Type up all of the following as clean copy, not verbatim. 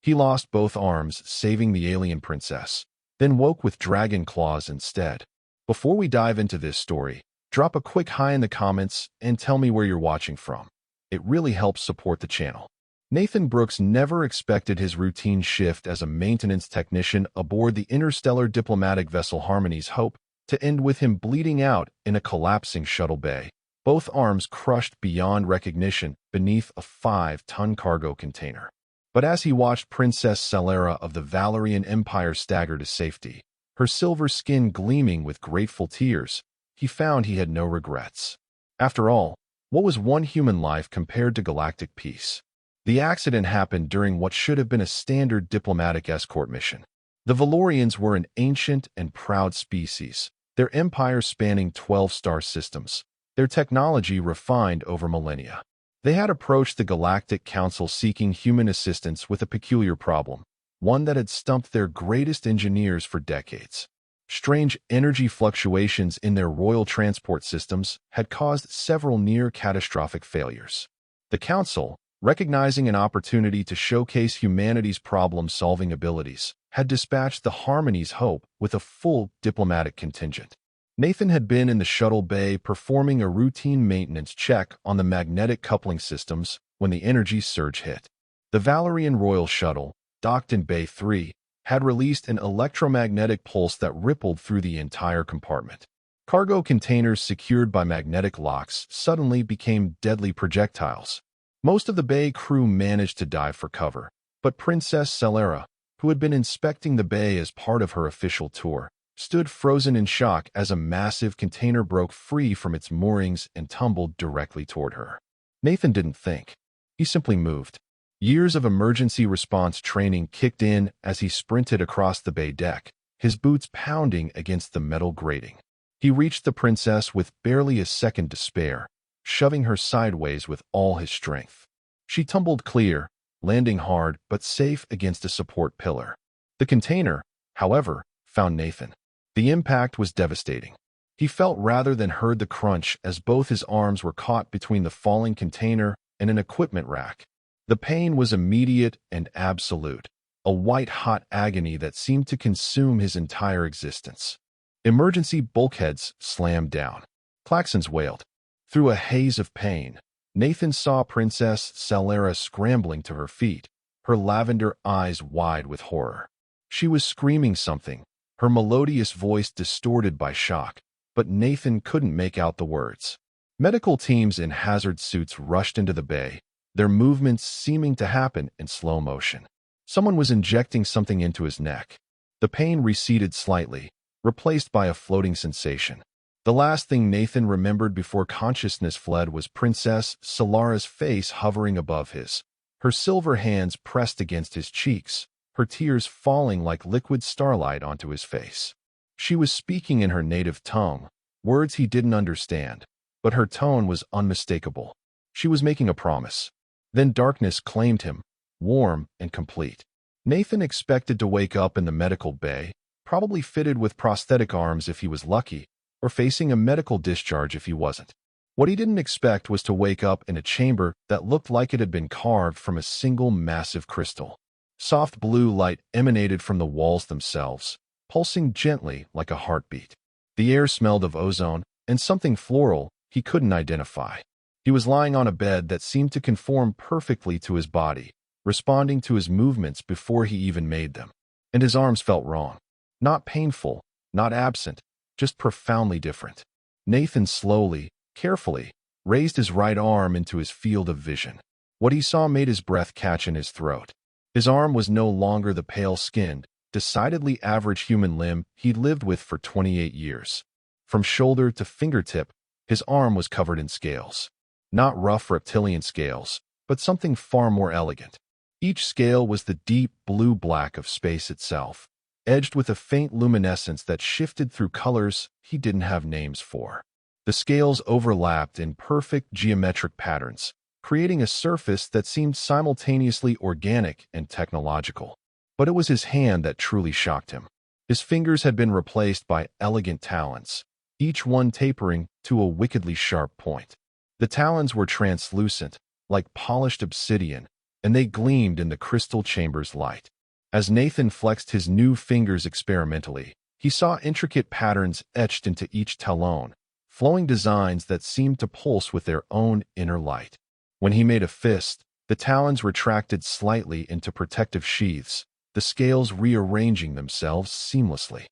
He lost both arms, saving the alien princess, then woke with dragon claws instead. Before we dive into this story, drop a quick hi in the comments and tell me where you're watching from. It really helps support the channel. Nathan Brooks never expected his routine shift as a maintenance technician aboard the interstellar diplomatic vessel Harmony's Hope to end with him bleeding out in a collapsing shuttle bay, both arms crushed beyond recognition beneath a 5-ton cargo container. But as he watched Princess Celera of the Valerian Empire stagger to safety, her silver skin gleaming with grateful tears, he found he had no regrets. After all, what was one human life compared to galactic peace? The accident happened during what should have been a standard diplomatic escort mission. The Valorians were an ancient and proud species, their empire spanning 12 star systems, their technology refined over millennia. They had approached the Galactic Council seeking human assistance with a peculiar problem, one that had stumped their greatest engineers for decades. Strange energy fluctuations in their royal transport systems had caused several near-catastrophic failures. The Council, recognizing an opportunity to showcase humanity's problem-solving abilities, had dispatched the Harmony's Hope with a full diplomatic contingent. Nathan had been in the shuttle bay performing a routine maintenance check on the magnetic coupling systems when the energy surge hit. The Valerian Royal Shuttle, docked in Bay 3, had released an electromagnetic pulse that rippled through the entire compartment. Cargo containers secured by magnetic locks suddenly became deadly projectiles. Most of the bay crew managed to dive for cover, but Princess Celera, who had been inspecting the bay as part of her official tour, stood frozen in shock as a massive container broke free from its moorings and tumbled directly toward her. Nathan didn't think. He simply moved. Years of emergency response training kicked in as he sprinted across the bay deck, his boots pounding against the metal grating. He reached the princess with barely a second to spare, shoving her sideways with all his strength. She tumbled clear, landing hard but safe against a support pillar. The container, however, found Nathan. The impact was devastating. He felt rather than heard the crunch as both his arms were caught between the falling container and an equipment rack. The pain was immediate and absolute, a white-hot agony that seemed to consume his entire existence. Emergency bulkheads slammed down. Klaxons wailed. Through a haze of pain, Nathan saw Princess Celera scrambling to her feet, her lavender eyes wide with horror. She was screaming something, her melodious voice distorted by shock, but Nathan couldn't make out the words. Medical teams in hazard suits rushed into the bay, their movements seeming to happen in slow motion. Someone was injecting something into his neck. The pain receded slightly, replaced by a floating sensation. The last thing Nathan remembered before consciousness fled was Princess Celera's face hovering above his, her silver hands pressed against his cheeks, her tears falling like liquid starlight onto his face. She was speaking in her native tongue, words he didn't understand, but her tone was unmistakable. She was making a promise. Then darkness claimed him, warm and complete. Nathan expected to wake up in the medical bay, probably fitted with prosthetic arms if he was lucky, or facing a medical discharge if he wasn't. What he didn't expect was to wake up in a chamber that looked like it had been carved from a single massive crystal. Soft blue light emanated from the walls themselves, pulsing gently like a heartbeat. The air smelled of ozone and something floral he couldn't identify. He was lying on a bed that seemed to conform perfectly to his body, responding to his movements before he even made them. And his arms felt wrong. Not painful, not absent, just profoundly different. Nathan slowly, carefully, raised his right arm into his field of vision. What he saw made his breath catch in his throat. His arm was no longer the pale-skinned, decidedly average human limb he'd lived with for 28 years. From shoulder to fingertip, his arm was covered in scales. Not rough reptilian scales, but something far more elegant. Each scale was the deep blue-black of space itself, edged with a faint luminescence that shifted through colors he didn't have names for. The scales overlapped in perfect geometric patterns, creating a surface that seemed simultaneously organic and technological. But it was his hand that truly shocked him. His fingers had been replaced by elegant talons, each one tapering to a wickedly sharp point. The talons were translucent, like polished obsidian, and they gleamed in the crystal chamber's light. As Nathan flexed his new fingers experimentally, he saw intricate patterns etched into each talon, flowing designs that seemed to pulse with their own inner light. When he made a fist, the talons retracted slightly into protective sheaths, the scales rearranging themselves seamlessly.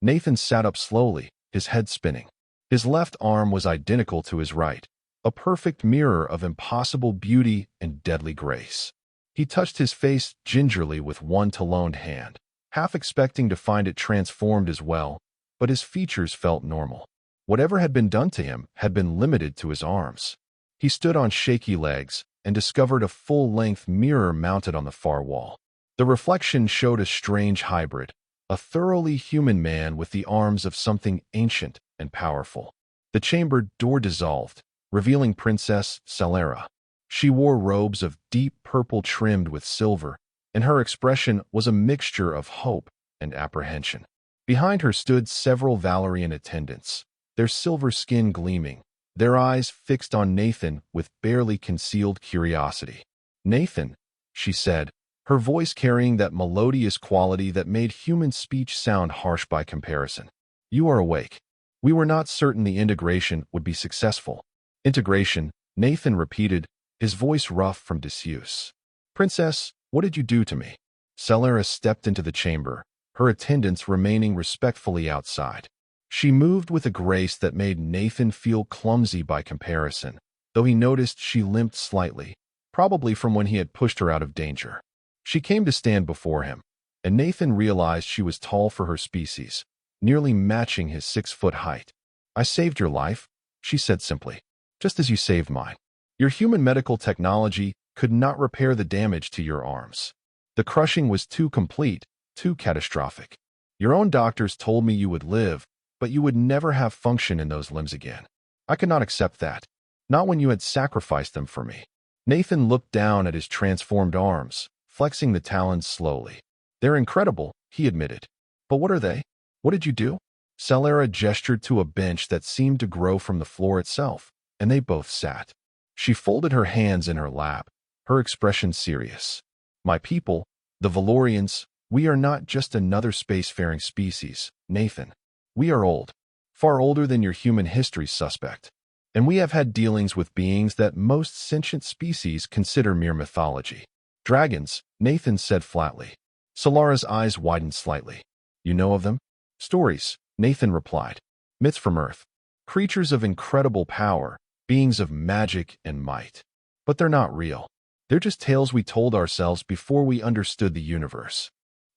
Nathan sat up slowly, his head spinning. His left arm was identical to his right, a perfect mirror of impossible beauty and deadly grace. He touched his face gingerly with one taloned hand, half expecting to find it transformed as well, but his features felt normal. Whatever had been done to him had been limited to his arms. He stood on shaky legs and discovered a full-length mirror mounted on the far wall. The reflection showed a strange hybrid, a thoroughly human man with the arms of something ancient and powerful. The chamber door dissolved, revealing Princess Celera. She wore robes of deep purple trimmed with silver, and her expression was a mixture of hope and apprehension. Behind her stood several Valerian attendants, their silver skin gleaming, their eyes fixed on Nathan with barely concealed curiosity. "Nathan," she said, her voice carrying that melodious quality that made human speech sound harsh by comparison. "You are awake." We were not certain the integration would be successful. "Integration," Nathan repeated, his voice rough from disuse. "Princess, what did you do to me?" Celera stepped into the chamber, her attendants remaining respectfully outside. She moved with a grace that made Nathan feel clumsy by comparison, though he noticed she limped slightly, probably from when he had pushed her out of danger. She came to stand before him, and Nathan realized she was tall for her species, nearly matching his 6-foot height. "I saved your life," she said simply, "just as you saved mine. Your human medical technology could not repair the damage to your arms. The crushing was too complete, too catastrophic. Your own doctors told me you would live, but you would never have function in those limbs again. I could not accept that, not when you had sacrificed them for me." Nathan looked down at his transformed arms, flexing the talons slowly. "They're incredible," he admitted. "But what are they? What did you do?" Celera gestured to a bench that seemed to grow from the floor itself, and they both sat. She folded her hands in her lap, her expression serious. "My people, the Valorians, we are not just another spacefaring species, Nathan. We are old, far older than your human history suspect, and we have had dealings with beings that most sentient species consider mere mythology. Dragons," Nathan said flatly. Celera's eyes widened slightly. "You know of them?" "Stories," Nathan replied. "Myths from Earth. Creatures of incredible power, beings of magic and might. But they're not real. They're just tales we told ourselves before we understood the universe."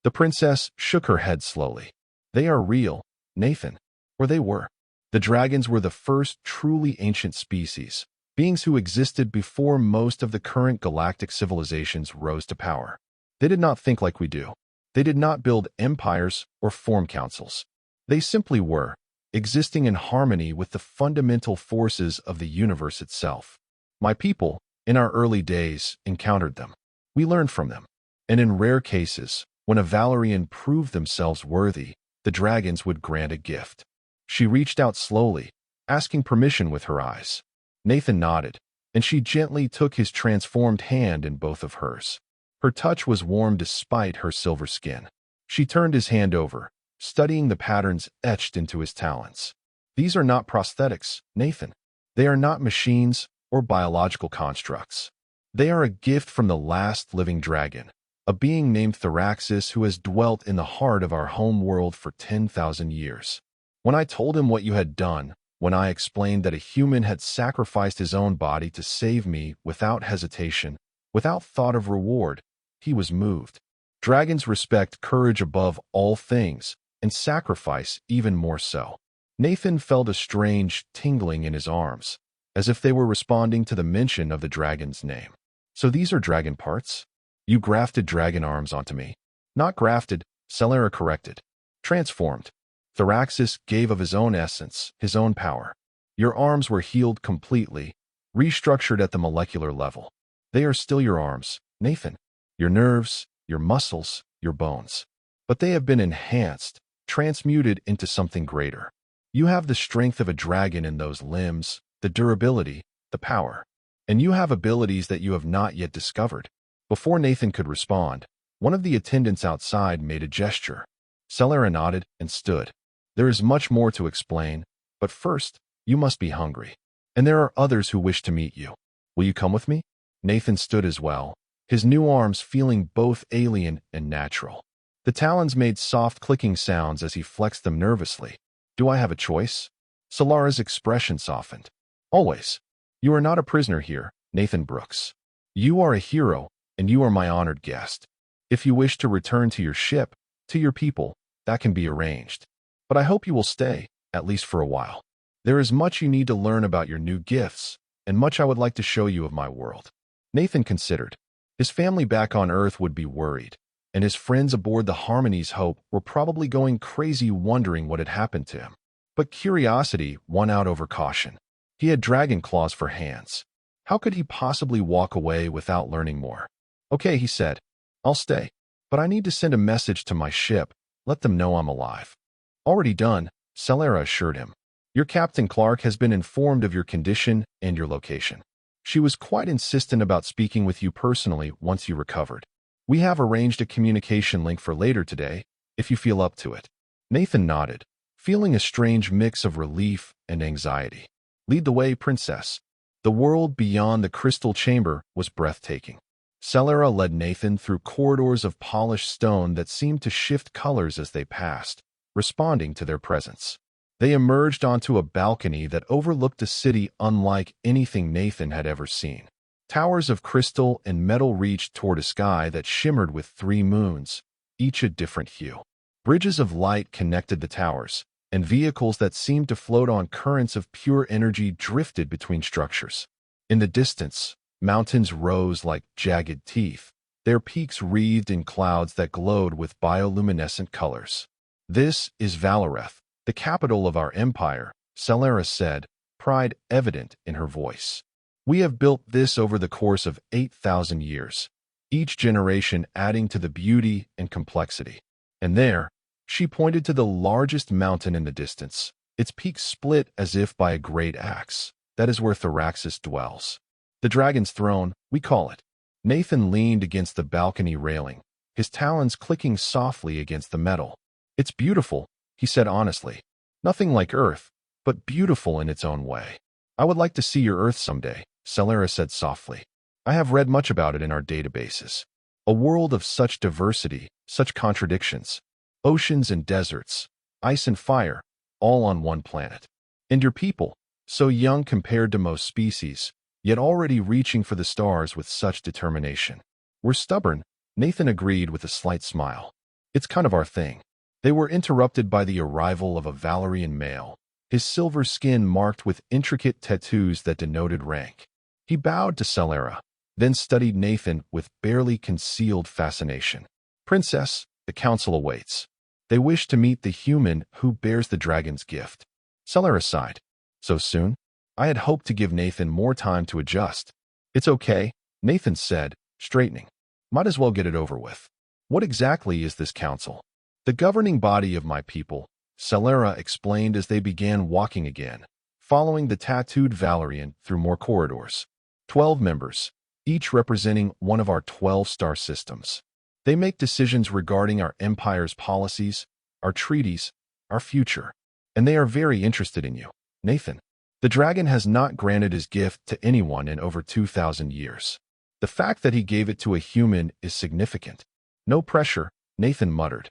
The princess shook her head slowly. "They are real, Nathan, or they were. The dragons were the first truly ancient species, beings who existed before most of the current galactic civilizations rose to power. They did not think like we do. They did not build empires or form councils. They simply were, existing in harmony with the fundamental forces of the universe itself. My people, in our early days, encountered them. We learned from them. And in rare cases, when a Valerian proved themselves worthy, the dragons would grant a gift." She reached out slowly, asking permission with her eyes. Nathan nodded, and she gently took his transformed hand in both of hers. Her touch was warm despite her silver skin. She turned his hand over, studying the patterns etched into his talons. "These are not prosthetics, Nathan. They are not machines or biological constructs. They are a gift from the last living dragon, a being named Theraxis who has dwelt in the heart of our home world for 10,000 years. When I told him what you had done, when I explained that a human had sacrificed his own body to save me without hesitation, without thought of reward, he was moved. Dragons respect courage above all things, and sacrifice even more so." Nathan felt a strange tingling in his arms, as if they were responding to the mention of the dragon's name. "So these are dragon parts? You grafted dragon arms onto me." "Not grafted," Celera corrected. "Transformed. Theraxis gave of his own essence, his own power. Your arms were healed completely, restructured at the molecular level. They are still your arms, Nathan. Your nerves, your muscles, your bones. But they have been enhanced, transmuted into something greater. You have the strength of a dragon in those limbs, the durability, the power. And you have abilities that you have not yet discovered. Before Nathan could respond, one of the attendants outside made a gesture. Celera nodded and stood. There is much more to explain, but first, you must be hungry. And there are others who wish to meet you. Will you come with me? Nathan stood as well, his new arms feeling both alien and natural. The talons made soft clicking sounds as he flexed them nervously. Do I have a choice? Solara's expression softened. Always. You are not a prisoner here, Nathan Brooks. You are a hero, and you are my honored guest. If you wish to return to your ship, to your people, that can be arranged. But I hope you will stay, at least for a while. There is much you need to learn about your new gifts, and much I would like to show you of my world. Nathan considered. His family back on Earth would be worried, and his friends aboard the Harmony's Hope were probably going crazy wondering what had happened to him. But curiosity won out over caution. He had dragon claws for hands. How could he possibly walk away without learning more? Okay, he said. I'll stay. But I need to send a message to my ship. Let them know I'm alive. Already done, Celera assured him. Your Captain Clark has been informed of your condition and your location. She was quite insistent about speaking with you personally once you recovered. We have arranged a communication link for later today, if you feel up to it. Nathan nodded, feeling a strange mix of relief and anxiety. Lead the way, Princess. The world beyond the crystal chamber was breathtaking. Celera led Nathan through corridors of polished stone that seemed to shift colors as they passed, responding to their presence. They emerged onto a balcony that overlooked a city unlike anything Nathan had ever seen. Towers of crystal and metal reached toward a sky that shimmered with 3 moons, each a different hue. Bridges of light connected the towers, and vehicles that seemed to float on currents of pure energy drifted between structures. In the distance, mountains rose like jagged teeth, their peaks wreathed in clouds that glowed with bioluminescent colors. This is Valoreth, the capital of our empire, Celera said, pride evident in her voice. We have built this over the course of 8,000 years, each generation adding to the beauty and complexity. And there, she pointed to the largest mountain in the distance, its peaks split as if by a great axe. That is where Thraxis dwells. The dragon's throne, we call it. Nathan leaned against the balcony railing, his talons clicking softly against the metal. It's beautiful, he said honestly. Nothing like Earth, but beautiful in its own way. I would like to see your Earth someday, Celera said softly. I have read much about it in our databases. A world of such diversity, such contradictions. Oceans and deserts, ice and fire, all on one planet. And your people, so young compared to most species, yet already reaching for the stars with such determination. We're stubborn, Nathan agreed with a slight smile. It's kind of our thing. They were interrupted by the arrival of a Valerian male, his silver skin marked with intricate tattoos that denoted rank. He bowed to Celera, then studied Nathan with barely concealed fascination. Princess, the council awaits. They wish to meet the human who bears the dragon's gift. Celera sighed. So soon? I had hoped to give Nathan more time to adjust. It's okay, Nathan said, straightening. Might as well get it over with. What exactly is this council? The governing body of my people, Celera explained as they began walking again, following the tattooed Valerian through more corridors. 12 members, each representing one of our 12 star systems. They make decisions regarding our empire's policies, our treaties, our future, and they are very interested in you, Nathan. The dragon has not granted his gift to anyone in over 2,000 years. The fact that he gave it to a human is significant. No pressure, Nathan muttered.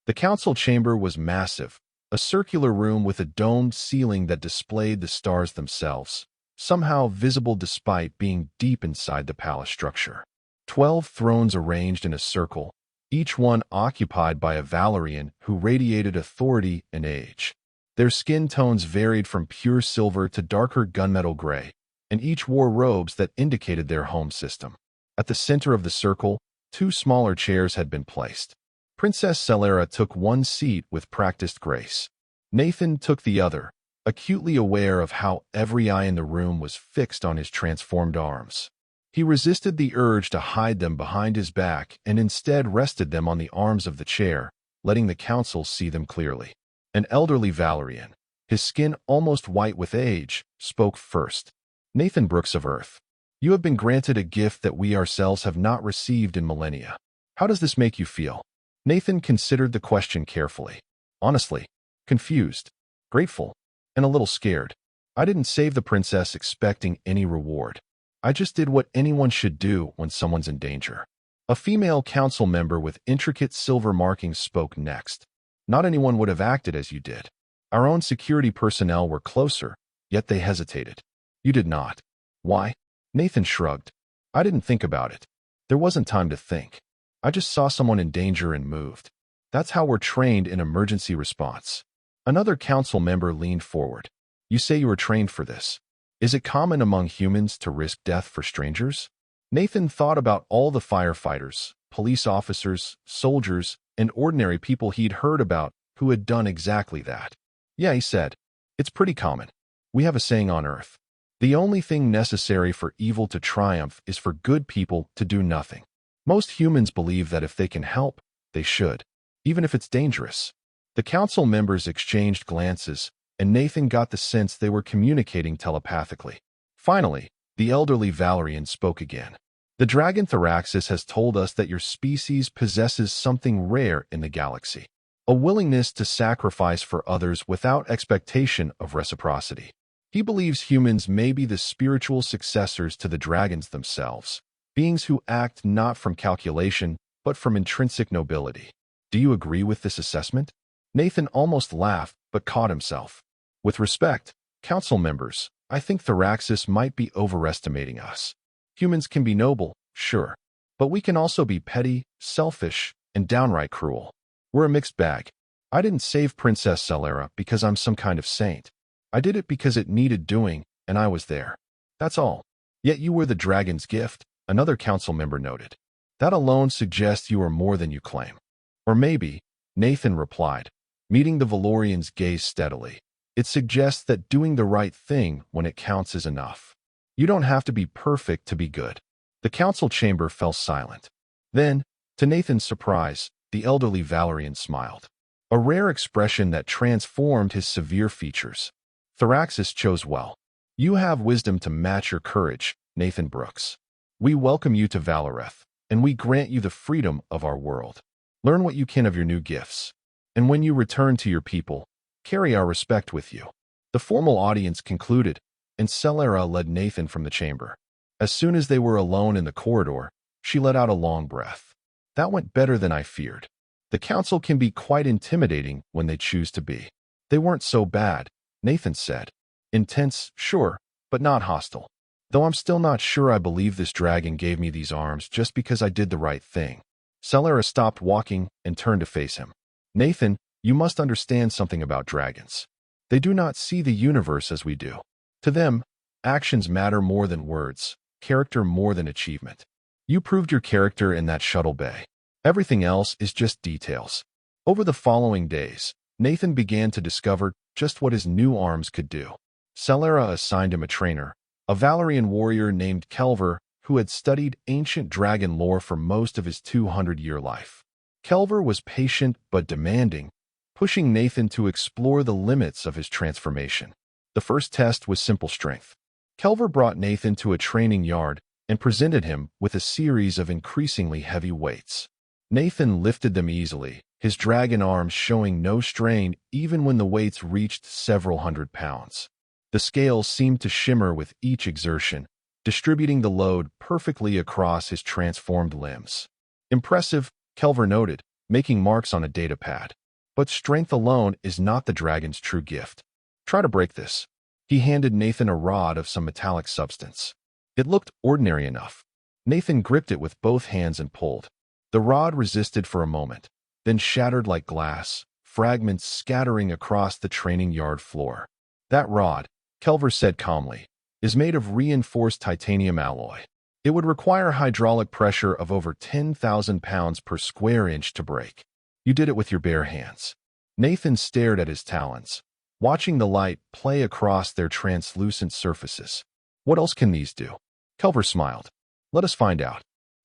The council chamber was massive, a circular room with a domed ceiling that displayed the stars themselves, somehow visible despite being deep inside the palace structure. 12 thrones arranged in a circle, each one occupied by a Valerian who radiated authority and age. Their skin tones varied from pure silver to darker gunmetal gray, and each wore robes that indicated their home system. At the center of the circle, 2 smaller chairs had been placed. Princess Celera took one seat with practiced grace. Nathan took the other, acutely aware of how every eye in the room was fixed on his transformed arms. He resisted the urge to hide them behind his back and instead rested them on the arms of the chair, letting the council see them clearly. An elderly Valerian, his skin almost white with age, spoke first. Nathan Brooks of Earth. You have been granted a gift that we ourselves have not received in millennia. How does this make you feel? Nathan considered the question carefully. Honestly, confused, grateful, and a little scared. I didn't save the princess expecting any reward. I just did what anyone should do when someone's in danger. A female council member with intricate silver markings spoke next. Not anyone would have acted as you did. Our own security personnel were closer, yet they hesitated. You did not. Why? Nathan shrugged. I didn't think about it. There wasn't time to think. I just saw someone in danger and moved. That's how we're trained in emergency response. Another council member leaned forward. You say you were trained for this. Is it common among humans to risk death for strangers? Nathan thought about all the firefighters, police officers, soldiers, and ordinary people he'd heard about who had done exactly that. Yeah, he said. It's pretty common. We have a saying on Earth. The only thing necessary for evil to triumph is for good people to do nothing. Most humans believe that if they can help, they should, even if it's dangerous. The council members exchanged glances, and Nathan got the sense they were communicating telepathically. Finally, the elderly Valerian spoke again. The dragon Thraxis has told us that your species possesses something rare in the galaxy. A willingness to sacrifice for others without expectation of reciprocity. He believes humans may be the spiritual successors to the dragons themselves, beings who act not from calculation, but from intrinsic nobility. Do you agree with this assessment? Nathan almost laughed, but caught himself. With respect, council members, I think Thraxis might be overestimating us. Humans can be noble, sure, but we can also be petty, selfish, and downright cruel. We're a mixed bag. I didn't save Princess Celera because I'm some kind of saint. I did it because it needed doing, and I was there. That's all. Yet you were the dragon's gift, another council member noted. That alone suggests you are more than you claim. Or maybe, Nathan replied, meeting the Valorian's gaze steadily. It suggests that doing the right thing when it counts is enough. You don't have to be perfect to be good. The council chamber fell silent. Then, to Nathan's surprise, the elderly Valerian smiled. A rare expression that transformed his severe features. Thraxis chose well. You have wisdom to match your courage, Nathan Brooks. We welcome you to Valoreth, and we grant you the freedom of our world. Learn what you can of your new gifts. And when you return to your people, carry our respect with you. The formal audience concluded, and Celera led Nathan from the chamber. As soon as they were alone in the corridor, she let out a long breath. That went better than I feared. The council can be quite intimidating when they choose to be. They weren't so bad, Nathan said. Intense, sure, but not hostile. Though I'm still not sure I believe this dragon gave me these arms just because I did the right thing. Celera stopped walking and turned to face him. Nathan, you must understand something about dragons. They do not see the universe as we do. To them, actions matter more than words, character more than achievement. You proved your character in that shuttle bay. Everything else is just details. Over the following days, Nathan began to discover just what his new arms could do. Celera assigned him a trainer, a Valerian warrior named Kelver, who had studied ancient dragon lore for most of his 200-year life. Kelver was patient but demanding, pushing Nathan to explore the limits of his transformation. The first test was simple strength. Kelver brought Nathan to a training yard and presented him with a series of increasingly heavy weights. Nathan lifted them easily, his dragon arms showing no strain even when the weights reached several hundred pounds. The scales seemed to shimmer with each exertion, distributing the load perfectly across his transformed limbs. Impressive, Kelver noted, making marks on a data pad. But strength alone is not the dragon's true gift. Try to break this. He handed Nathan a rod of some metallic substance. It looked ordinary enough. Nathan gripped it with both hands and pulled. The rod resisted for a moment, then shattered like glass, fragments scattering across the training yard floor. That rod, Kelver said calmly, is made of reinforced titanium alloy. It would require hydraulic pressure of over 10,000 pounds per square inch to break. You did it with your bare hands. Nathan stared at his talons, watching the light play across their translucent surfaces. What else can these do? Kelver smiled. Let us find out.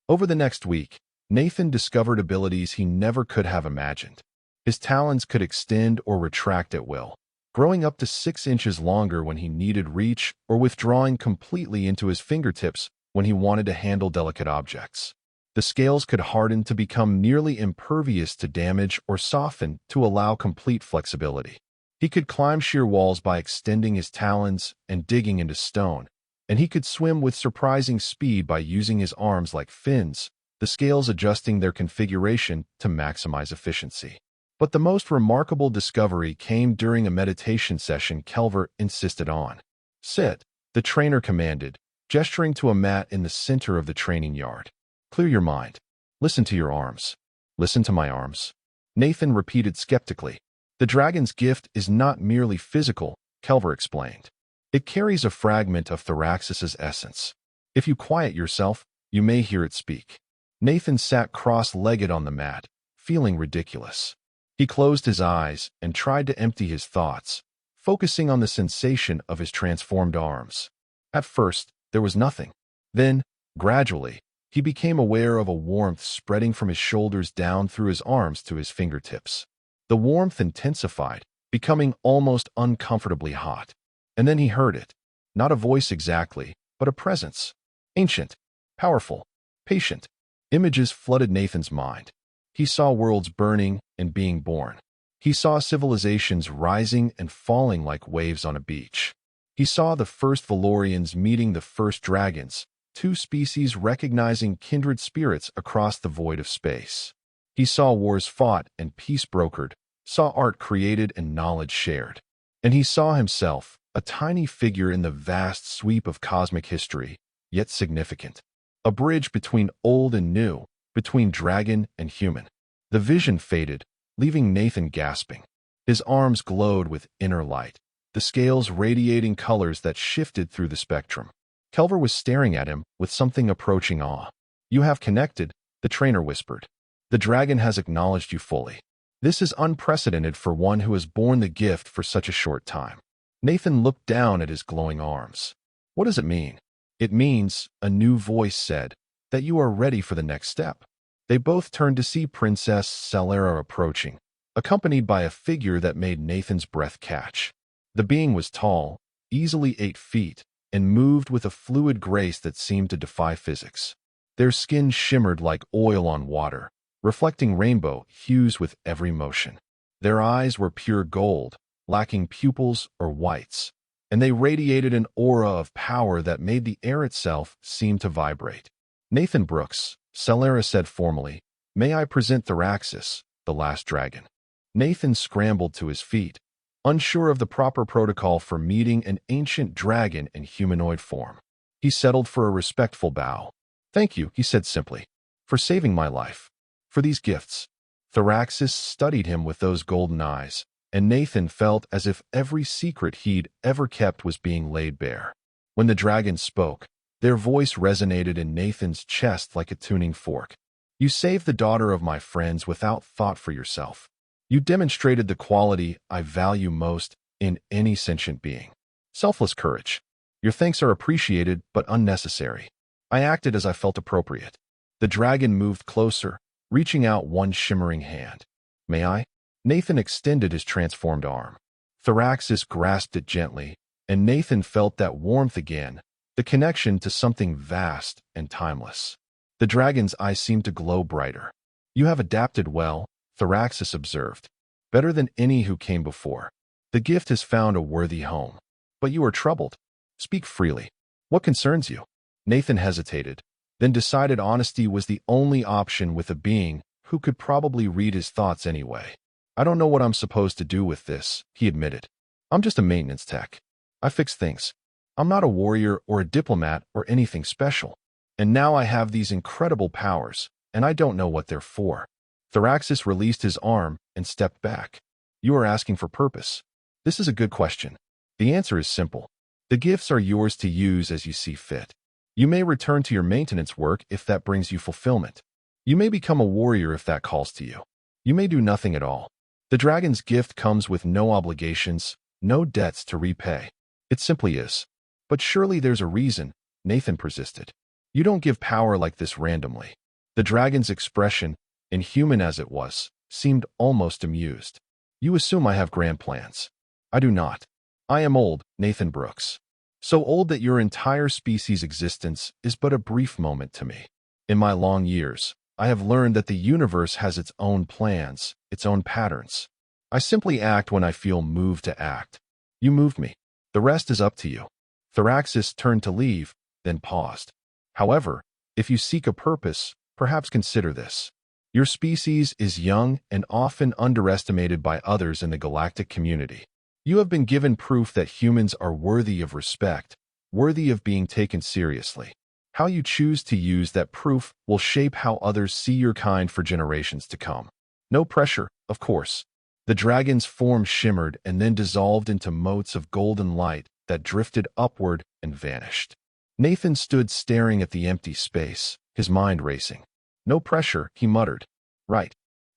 Over the next week, Nathan discovered abilities he never could have imagined. His talons could extend or retract at will, growing up to 6 inches longer when he needed reach or withdrawing completely into his fingertips when he wanted to handle delicate objects. The scales could harden to become nearly impervious to damage or soften to allow complete flexibility. He could climb sheer walls by extending his talons and digging into stone, and he could swim with surprising speed by using his arms like fins, the scales adjusting their configuration to maximize efficiency. But the most remarkable discovery came during a meditation session Kelver insisted on. "Sit," the trainer commanded, gesturing to a mat in the center of the training yard. "Clear your mind. Listen to your arms." "Listen to my arms?" Nathan repeated skeptically. "The dragon's gift is not merely physical," Kelver explained. "It carries a fragment of Thraxis's essence. If you quiet yourself, you may hear it speak." Nathan sat cross-legged on the mat, feeling ridiculous. He closed his eyes and tried to empty his thoughts, focusing on the sensation of his transformed arms. At first, there was nothing. Then, gradually, he became aware of a warmth spreading from his shoulders down through his arms to his fingertips. The warmth intensified, becoming almost uncomfortably hot. And then he heard it. Not a voice exactly, but a presence. Ancient, powerful, patient. Images flooded Nathan's mind. He saw worlds burning and being born. He saw civilizations rising and falling like waves on a beach. He saw the first Valorians meeting the first dragons, two species recognizing kindred spirits across the void of space. He saw wars fought and peace brokered, saw art created and knowledge shared. And he saw himself, a tiny figure in the vast sweep of cosmic history, yet significant. A bridge between old and new, between dragon and human. The vision faded, leaving Nathan gasping. His arms glowed with inner light, the scales radiating colors that shifted through the spectrum. Kelver was staring at him with something approaching awe. "You have connected," the trainer whispered. "The dragon has acknowledged you fully. This is unprecedented for one who has borne the gift for such a short time." Nathan looked down at his glowing arms. "What does it mean?" "It means," a new voice said, "that you are ready for the next step." They both turned to see Princess Celera approaching, accompanied by a figure that made Nathan's breath catch. The being was tall, easily 8 feet, and moved with a fluid grace that seemed to defy physics. Their skin shimmered like oil on water, reflecting rainbow hues with every motion. Their eyes were pure gold, lacking pupils or whites, and they radiated an aura of power that made the air itself seem to vibrate. "Nathan Brooks," Celera said formally, "may I present Thraxis, the last dragon." Nathan scrambled to his feet, unsure of the proper protocol for meeting an ancient dragon in humanoid form. He settled for a respectful bow. "Thank you," he said simply, "for saving my life. For these gifts." Thraxis studied him with those golden eyes, and Nathan felt as if every secret he'd ever kept was being laid bare. When the dragon spoke, their voice resonated in Nathan's chest like a tuning fork. "You saved the daughter of my friends without thought for yourself. You demonstrated the quality I value most in any sentient being. Selfless courage. Your thanks are appreciated but unnecessary. I acted as I felt appropriate." The dragon moved closer, reaching out one shimmering hand. "May I?" Nathan extended his transformed arm. Thraxis grasped it gently, and Nathan felt that warmth again, the connection to something vast and timeless. The dragon's eyes seemed to glow brighter. "You have adapted well," Thraxis observed. "Better than any who came before. The gift has found a worthy home. But you are troubled. Speak freely. What concerns you?" Nathan hesitated, then decided honesty was the only option with a being who could probably read his thoughts anyway. "I don't know what I'm supposed to do with this," he admitted. "I'm just a maintenance tech. I fix things. I'm not a warrior or a diplomat or anything special. And now I have these incredible powers, and I don't know what they're for." Thraxis released his arm and stepped back. "You are asking for purpose. This is a good question. The answer is simple. The gifts are yours to use as you see fit. You may return to your maintenance work if that brings you fulfillment. You may become a warrior if that calls to you. You may do nothing at all. The dragon's gift comes with no obligations, no debts to repay. It simply is." "But surely there's a reason," Nathan persisted. "You don't give power like this randomly." The dragon's expression, inhuman as it was, seemed almost amused. "You assume I have grand plans. I do not. I am old, Nathan Brooks. So old that your entire species' existence is but a brief moment to me. In my long years, I have learned that the universe has its own plans, its own patterns. I simply act when I feel moved to act. You moved me. The rest is up to you. Thraxis turned to leave, then paused. However, if you seek a purpose, perhaps consider this. Your species is young and often underestimated by others in the galactic community. You have been given proof that humans are worthy of respect, worthy of being taken seriously. How you choose to use that proof will shape how others see your kind for generations to come. No pressure, of course. The dragon's form shimmered and then dissolved into motes of golden light that drifted upward and vanished. Nathan stood staring at the empty space, his mind racing. No pressure, he muttered. Right.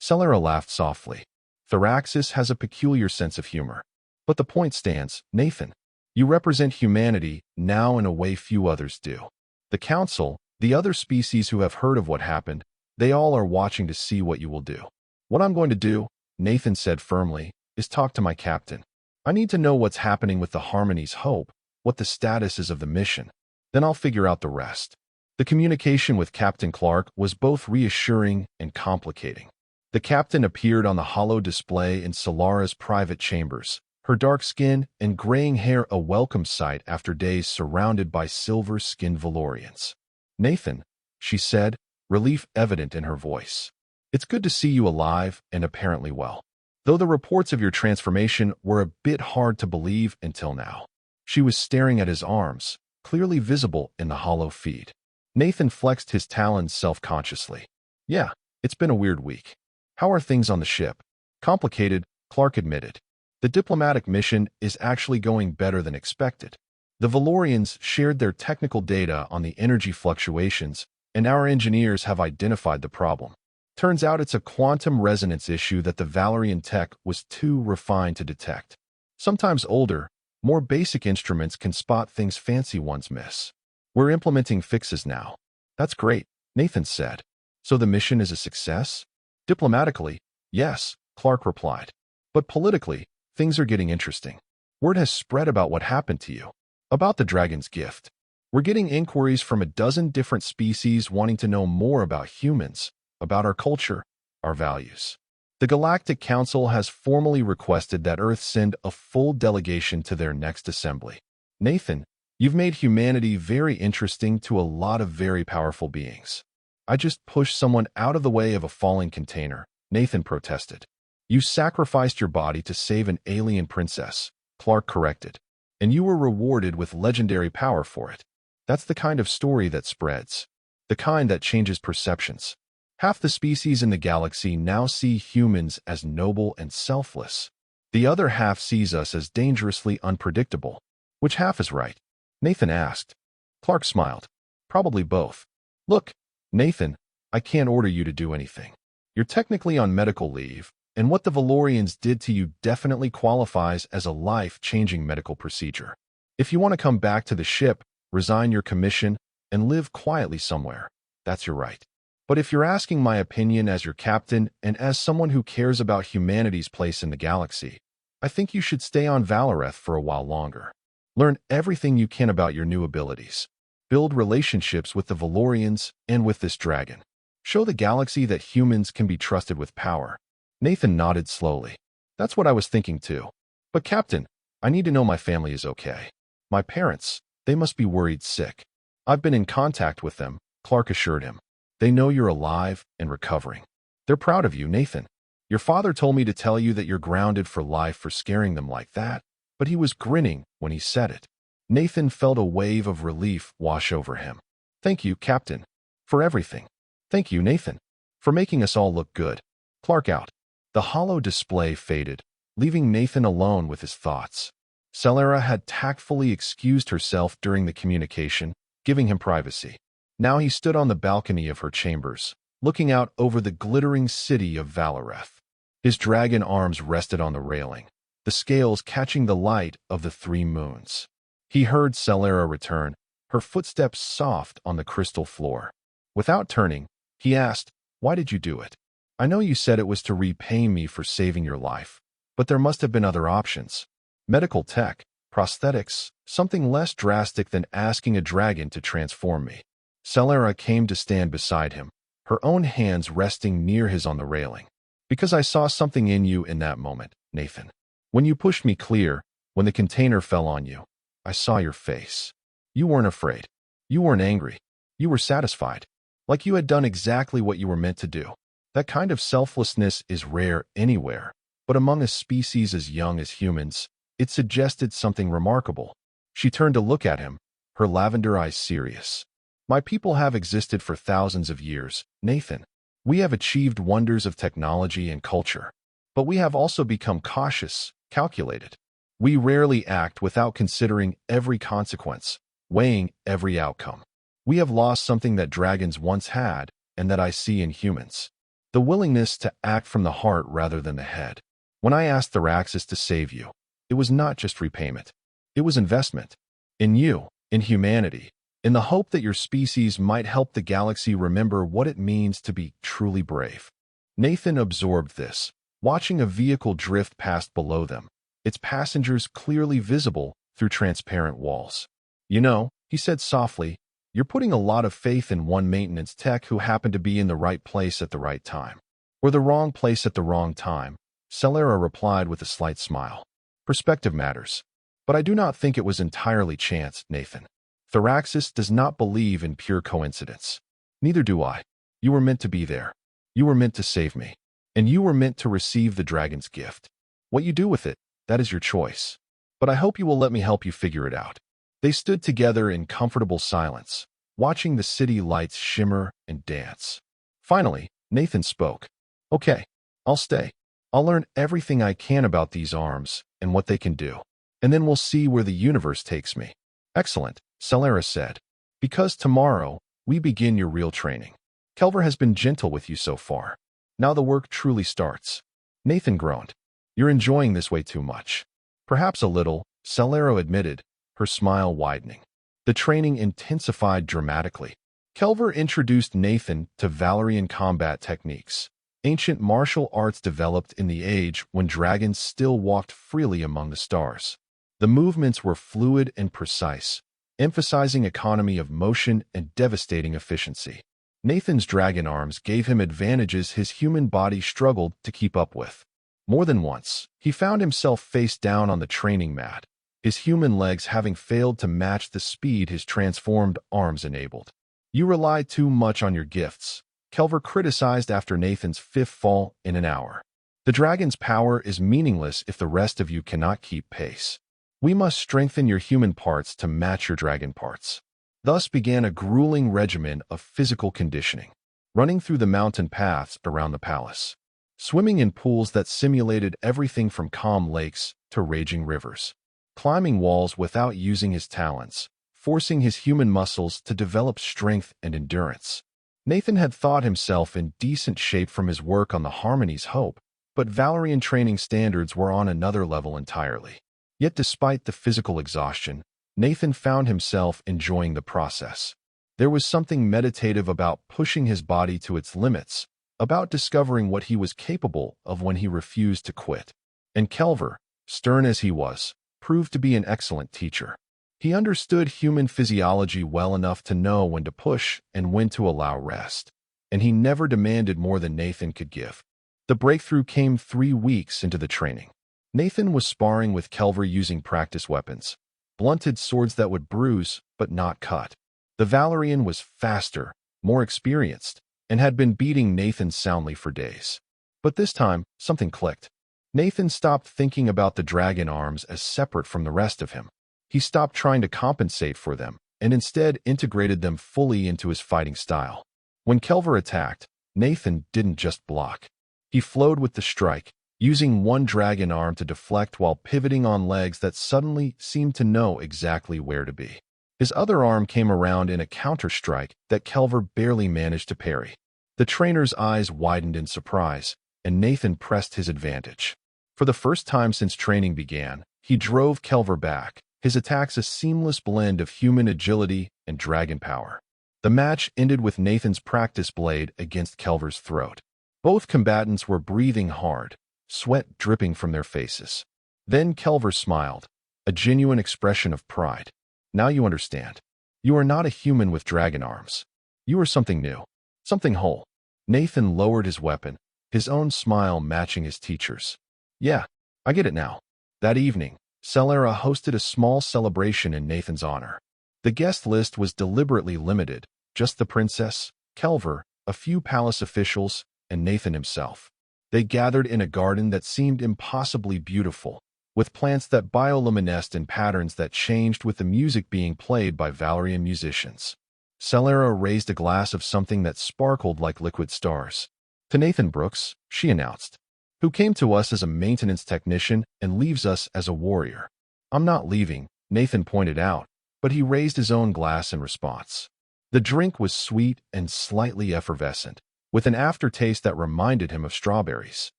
Celera laughed softly. Thraxis has a peculiar sense of humor. But the point stands, Nathan. You represent humanity now in a way few others do. The Council, the other species who have heard of what happened, they all are watching to see what you will do. What I'm going to do, Nathan said firmly, is talk to my captain. I need to know what's happening with the Harmony's Hope, what the status is of the mission. Then I'll figure out the rest. The communication with Captain Clark was both reassuring and complicating. The captain appeared on the hollow display in Solara's private chambers, her dark skin and graying hair a welcome sight after days surrounded by silver-skinned Valorians. Nathan, she said, relief evident in her voice. It's good to see you alive and apparently well. Though the reports of your transformation were a bit hard to believe until now. She was staring at his arms, clearly visible in the hollow feed. Nathan flexed his talons self-consciously. Yeah, it's been a weird week. How are things on the ship? Complicated, Clark admitted. The diplomatic mission is actually going better than expected. The Valorians shared their technical data on the energy fluctuations, and our engineers have identified the problem. Turns out it's a quantum resonance issue that the Valorian tech was too refined to detect. Sometimes older, more basic instruments can spot things fancy ones miss. We're implementing fixes now. That's great, Nathan said. So the mission is a success? Diplomatically, yes, Clark replied. But politically, things are getting interesting. Word has spread about what happened to you. About the dragon's gift. We're getting inquiries from a dozen different species wanting to know more about humans, about our culture, our values. The Galactic Council has formally requested that Earth send a full delegation to their next assembly. Nathan, you've made humanity very interesting to a lot of very powerful beings. I just pushed someone out of the way of a falling container, Nathan protested. You sacrificed your body to save an alien princess, Clark corrected, and you were rewarded with legendary power for it. That's the kind of story that spreads, the kind that changes perceptions. Half the species in the galaxy now see humans as noble and selfless. The other half sees us as dangerously unpredictable. Which half is right? Nathan asked. Clark smiled. Probably both. Look, Nathan, I can't order you to do anything. You're technically on medical leave, and what the Valorians did to you definitely qualifies as a life-changing medical procedure. If you want to come back to the ship, resign your commission, and live quietly somewhere, that's your right. But if you're asking my opinion as your captain and as someone who cares about humanity's place in the galaxy, I think you should stay on Valoreth for a while longer. Learn everything you can about your new abilities. Build relationships with the Valorians and with this dragon. Show the galaxy that humans can be trusted with power. Nathan nodded slowly. That's what I was thinking too. But Captain, I need to know my family is okay. My parents, they must be worried sick. I've been in contact with them, Clark assured him. They know you're alive and recovering. They're proud of you, Nathan. Your father told me to tell you that you're grounded for life for scaring them like that, but he was grinning when he said it. Nathan felt a wave of relief wash over him. Thank you, Captain, for everything. Thank you, Nathan, for making us all look good. Clark out. The hollow display faded, leaving Nathan alone with his thoughts. Celera had tactfully excused herself during the communication, giving him privacy. Now he stood on the balcony of her chambers, looking out over the glittering city of Valoreth. His dragon arms rested on the railing, the scales catching the light of the 3 moons. He heard Celera return, her footsteps soft on the crystal floor. Without turning, he asked, "Why did you do it? I know you said it was to repay me for saving your life, but there must have been other options." Medical tech, prosthetics, something less drastic than asking a dragon to transform me. Celera came to stand beside him, her own hands resting near his on the railing. Because I saw something in you in that moment, Nathan. When you pushed me clear, when the container fell on you, I saw your face. You weren't afraid. You weren't angry. You were satisfied. Like you had done exactly what you were meant to do. That kind of selflessness is rare anywhere, but among a species as young as humans, it suggested something remarkable. She turned to look at him, her lavender eyes serious. My people have existed for thousands of years, Nathan. We have achieved wonders of technology and culture. But we have also become cautious, calculated. We rarely act without considering every consequence, weighing every outcome. We have lost something that dragons once had, and that I see in humans. The willingness to act from the heart rather than the head. When I asked Thraxis to save you, it was not just repayment. It was investment. In you, in humanity, in the hope that your species might help the galaxy remember what it means to be truly brave. Nathan absorbed this, watching a vehicle drift past below them, its passengers clearly visible through transparent walls. You know, he said softly, you're putting a lot of faith in one maintenance tech who happened to be in the right place at the right time. Or the wrong place at the wrong time, Celera replied with a slight smile. Perspective matters. But I do not think it was entirely chance, Nathan. Thraxis does not believe in pure coincidence. Neither do I. You were meant to be there. You were meant to save me. And you were meant to receive the dragon's gift. What you do with it, that is your choice. But I hope you will let me help you figure it out. They stood together in comfortable silence, watching the city lights shimmer and dance. Finally, Nathan spoke. Okay, I'll stay. I'll learn everything I can about these arms and what they can do. And then we'll see where the universe takes me. Excellent, Celera said. Because tomorrow, we begin your real training. Kelver has been gentle with you so far. Now the work truly starts. Nathan groaned. You're enjoying this way too much. Perhaps a little, Celera admitted, her smile widening. The training intensified dramatically. Kelver introduced Nathan to Valerian combat techniques, ancient martial arts developed in the age when dragons still walked freely among the stars. The movements were fluid and precise, emphasizing economy of motion and devastating efficiency. Nathan's dragon arms gave him advantages his human body struggled to keep up with. More than once, he found himself face down on the training mat, his human legs having failed to match the speed his transformed arms enabled. You rely too much on your gifts, Kelver criticized after Nathan's fifth fall in an hour. The dragon's power is meaningless if the rest of you cannot keep pace. We must strengthen your human parts to match your dragon parts. Thus began a grueling regimen of physical conditioning, running through the mountain paths around the palace, swimming in pools that simulated everything from calm lakes to raging rivers, climbing walls without using his talents, forcing his human muscles to develop strength and endurance. Nathan had thought himself in decent shape from his work on the Harmony's Hope, but Valerian training standards were on another level entirely. Yet despite the physical exhaustion, Nathan found himself enjoying the process. There was something meditative about pushing his body to its limits, about discovering what he was capable of when he refused to quit. And Kelver, stern as he was, proved to be an excellent teacher. He understood human physiology well enough to know when to push and when to allow rest, and he never demanded more than Nathan could give. The breakthrough came 3 weeks into the training. Nathan was sparring with Kelver using practice weapons, blunted swords that would bruise but not cut. The Valerian was faster, more experienced, and had been beating Nathan soundly for days. But this time, something clicked. Nathan stopped thinking about the dragon arms as separate from the rest of him. He stopped trying to compensate for them, and instead integrated them fully into his fighting style. When Kelver attacked, Nathan didn't just block. He flowed with the strike, using one dragon arm to deflect while pivoting on legs that suddenly seemed to know exactly where to be. His other arm came around in a counter-strike that Kelver barely managed to parry. The trainer's eyes widened in surprise, and Nathan pressed his advantage. For the first time since training began, he drove Kelver back, his attacks a seamless blend of human agility and dragon power. The match ended with Nathan's practice blade against Kelver's throat. Both combatants were breathing hard, sweat dripping from their faces. Then Kelver smiled, a genuine expression of pride. Now you understand. You are not a human with dragon arms. You are something new, something whole. Nathan lowered his weapon, his own smile matching his teacher's. Yeah, I get it now. That evening, Celera hosted a small celebration in Nathan's honor. The guest list was deliberately limited, just the princess, Kelver, a few palace officials, and Nathan himself. They gathered in a garden that seemed impossibly beautiful, with plants that bioluminesced in patterns that changed with the music being played by Valerian musicians. Celera raised a glass of something that sparkled like liquid stars. To Nathan Brooks, she announced, who came to us as a maintenance technician and leaves us as a warrior. I'm not leaving, Nathan pointed out, but he raised his own glass in response. The drink was sweet and slightly effervescent, with an aftertaste that reminded him of strawberries.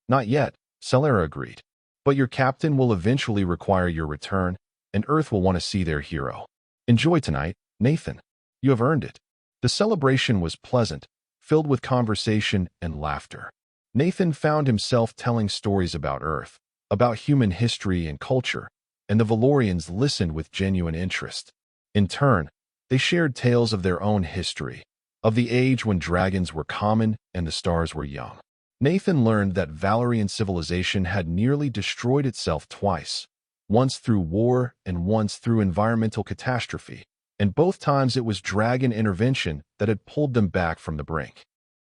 Not yet, Celera agreed. But your captain will eventually require your return, and Earth will want to see their hero. Enjoy tonight, Nathan. You have earned it. The celebration was pleasant, filled with conversation and laughter. Nathan found himself telling stories about Earth, about human history and culture, and the Valorians listened with genuine interest. In turn, they shared tales of their own history, of the age when dragons were common and the stars were young. Nathan learned that Valerian civilization had nearly destroyed itself twice, once through war and once through environmental catastrophe, and both times it was dragon intervention that had pulled them back from the brink.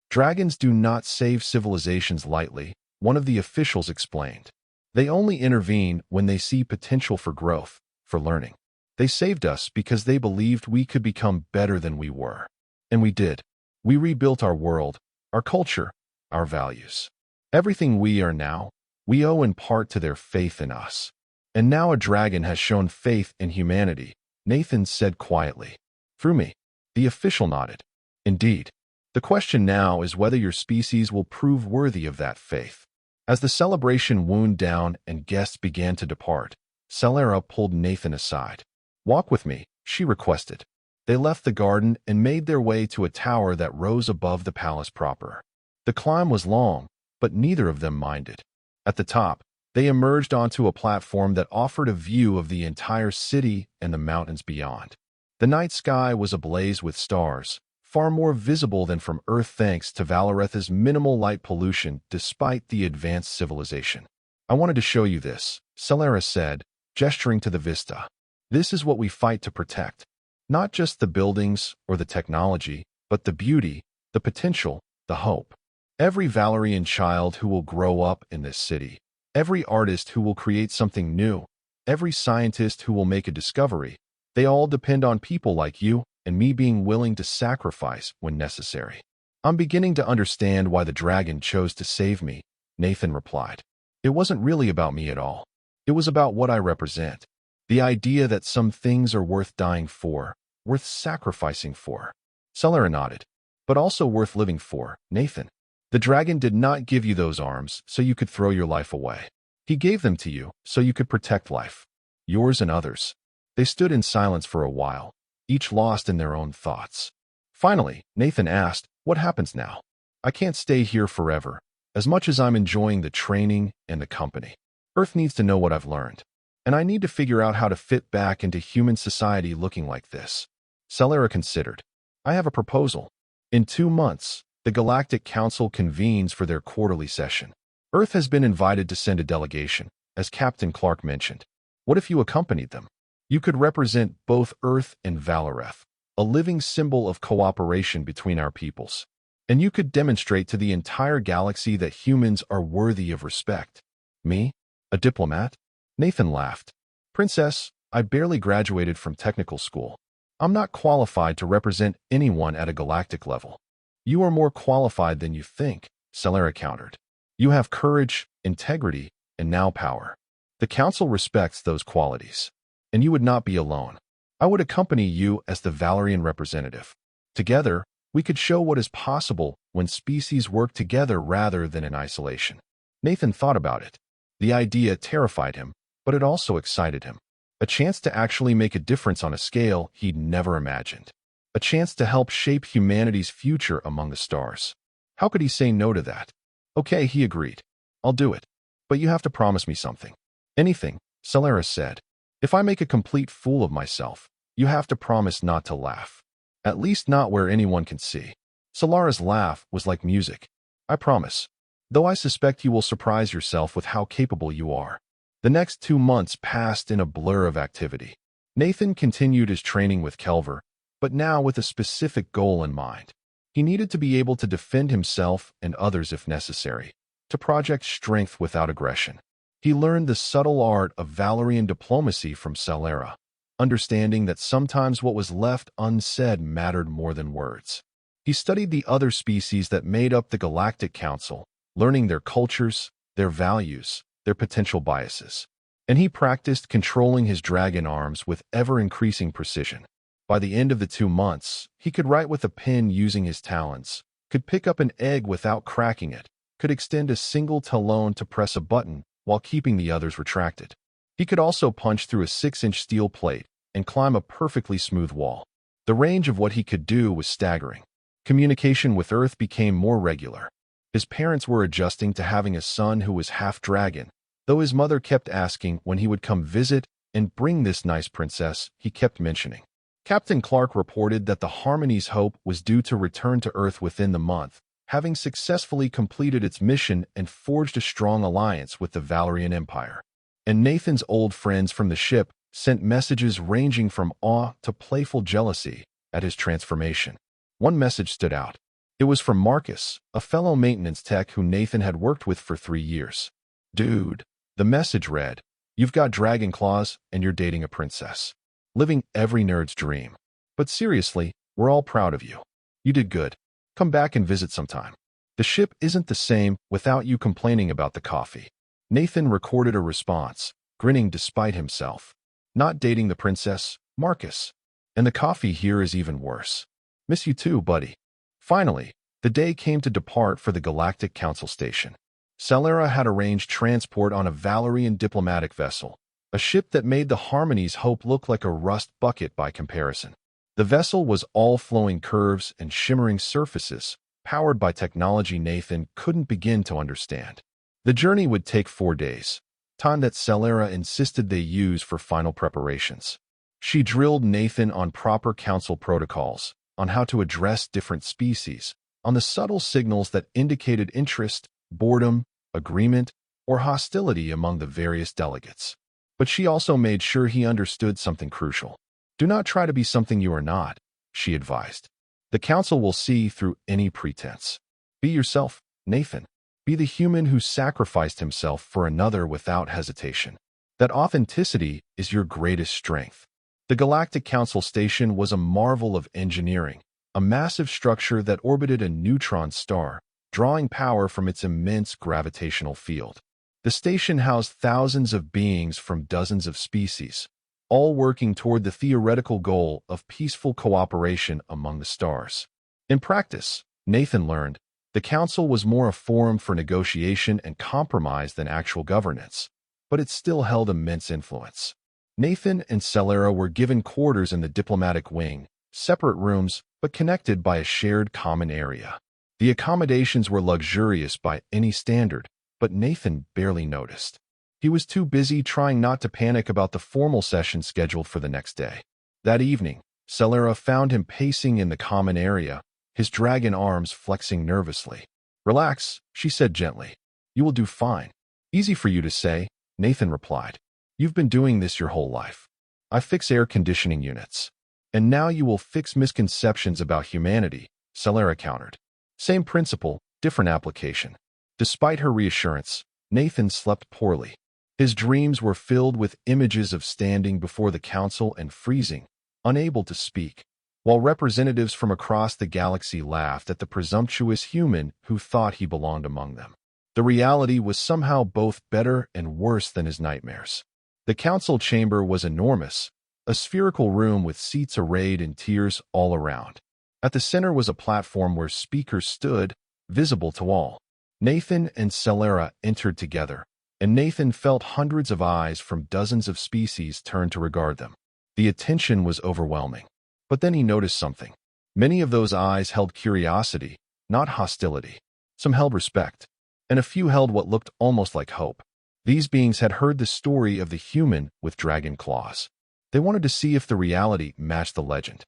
Dragons do not save civilizations lightly, one of the officials explained. They only intervene when they see potential for growth, for learning. They saved us because they believed we could become better than we were. And we did. We rebuilt our world, our culture, our values. Everything we are now, we owe in part to their faith in us. And now a dragon has shown faith in humanity, Nathan said quietly. Through me. The official nodded. Indeed. The question now is whether your species will prove worthy of that faith. As the celebration wound down and guests began to depart, Celera pulled Nathan aside. Walk with me, she requested. They left the garden and made their way to a tower that rose above the palace proper. The climb was long, but neither of them minded. At the top, they emerged onto a platform that offered a view of the entire city and the mountains beyond. The night sky was ablaze with stars, far more visible than from Earth thanks to Valoretha's minimal light pollution despite the advanced civilization. I wanted to show you this, Celera said, gesturing to the vista. This is what we fight to protect. Not just the buildings or the technology, but the beauty, the potential, the hope. Every Valerian child who will grow up in this city, every artist who will create something new, every scientist who will make a discovery, they all depend on people like you and me being willing to sacrifice when necessary. I'm beginning to understand why the dragon chose to save me, Nathan replied. It wasn't really about me at all. It was about what I represent. The idea that some things are worth dying for, worth sacrificing for. Celera nodded. But also worth living for, Nathan. The dragon did not give you those arms so you could throw your life away. He gave them to you so you could protect life. Yours and others. They stood in silence for a while, each lost in their own thoughts. Finally, Nathan asked, what happens now? I can't stay here forever, as much as I'm enjoying the training and the company. Earth needs to know what I've learned. And I need to figure out how to fit back into human society looking like this. Celera considered. I have a proposal. In 2 months, the Galactic Council convenes for their quarterly session. Earth has been invited to send a delegation, as Captain Clark mentioned. What if you accompanied them? You could represent both Earth and Valoreth, a living symbol of cooperation between our peoples. And you could demonstrate to the entire galaxy that humans are worthy of respect. Me? A diplomat? Nathan laughed. Princess, I barely graduated from technical school. I'm not qualified to represent anyone at a galactic level. You are more qualified than you think, Celera countered. You have courage, integrity, and now power. The Council respects those qualities. And you would not be alone. I would accompany you as the Valerian representative. Together, we could show what is possible when species work together rather than in isolation. Nathan thought about it. The idea terrified him, but it also excited him. A chance to actually make a difference on a scale he'd never imagined. A chance to help shape humanity's future among the stars. How could he say no to that? Okay, he agreed. I'll do it. But you have to promise me something. Anything, Celera said. If I make a complete fool of myself, you have to promise not to laugh. At least not where anyone can see. Solara's laugh was like music. I promise. Though I suspect you will surprise yourself with how capable you are. The next 2 months passed in a blur of activity. Nathan continued his training with Kelver, but now with a specific goal in mind. He needed to be able to defend himself and others if necessary, to project strength without aggression. He learned the subtle art of Valerian diplomacy from Solara, understanding that sometimes what was left unsaid mattered more than words. He studied the other species that made up the Galactic Council, learning their cultures, their values, their potential biases. And he practiced controlling his dragon arms with ever-increasing precision. By the end of the 2 months, he could write with a pen using his talons, could pick up an egg without cracking it, could extend a single talon to press a button while keeping the others retracted. He could also punch through a 6-inch steel plate and climb a perfectly smooth wall. The range of what he could do was staggering. Communication with Earth became more regular. His parents were adjusting to having a son who was half dragon, though his mother kept asking when he would come visit and bring this nice princess he kept mentioning. Captain Clark reported that the Harmony's Hope was due to return to Earth within the month, having successfully completed its mission and forged a strong alliance with the Valerian Empire. And Nathan's old friends from the ship sent messages ranging from awe to playful jealousy at his transformation. One message stood out. It was from Marcus, a fellow maintenance tech who Nathan had worked with for 3 years. Dude, the message read, "You've got dragon claws and you're dating a princess. Living every nerd's dream. But seriously, we're all proud of you. You did good. Come back and visit sometime. The ship isn't the same without you complaining about the coffee." Nathan recorded a response, grinning despite himself. "Not dating the princess, Marcus. And the coffee here is even worse. Miss you too, buddy." Finally, the day came to depart for the Galactic Council station. Solara had arranged transport on a Valerian diplomatic vessel, a ship that made the Harmony's Hope look like a rust bucket by comparison. The vessel was all flowing curves and shimmering surfaces, powered by technology Nathan couldn't begin to understand. The journey would take 4 days, time that Solara insisted they use for final preparations. She drilled Nathan on proper council protocols, on how to address different species, on the subtle signals that indicated interest, boredom, agreement, or hostility among the various delegates. But she also made sure he understood something crucial. Do not try to be something you are not, she advised. The council will see through any pretense. Be yourself, Nathan. Be the human who sacrificed himself for another without hesitation. That authenticity is your greatest strength. The Galactic Council Station was a marvel of engineering, a massive structure that orbited a neutron star, drawing power from its immense gravitational field. The station housed thousands of beings from dozens of species, all working toward the theoretical goal of peaceful cooperation among the stars. In practice, Nathan learned, the Council was more a forum for negotiation and compromise than actual governance, but it still held immense influence. Nathan and Solara were given quarters in the diplomatic wing, separate rooms, but connected by a shared common area. The accommodations were luxurious by any standard, but Nathan barely noticed. He was too busy trying not to panic about the formal session scheduled for the next day. That evening, Solara found him pacing in the common area, his dragon arms flexing nervously. "Relax," she said gently. "You will do fine." "Easy for you to say," Nathan replied. "You've been doing this your whole life. I fix air conditioning units. And now you will fix misconceptions about humanity," Solara countered. Same principle, different application. Despite her reassurance, Nathan slept poorly. His dreams were filled with images of standing before the council and freezing, unable to speak, while representatives from across the galaxy laughed at the presumptuous human who thought he belonged among them. The reality was somehow both better and worse than his nightmares. The council chamber was enormous, a spherical room with seats arrayed in tiers all around. At the center was a platform where speakers stood, visible to all. Nathan and Solara entered together, and Nathan felt hundreds of eyes from dozens of species turn to regard them. The attention was overwhelming. But then he noticed something. Many of those eyes held curiosity, not hostility. Some held respect, and a few held what looked almost like hope. These beings had heard the story of the human with dragon claws. They wanted to see if the reality matched the legend.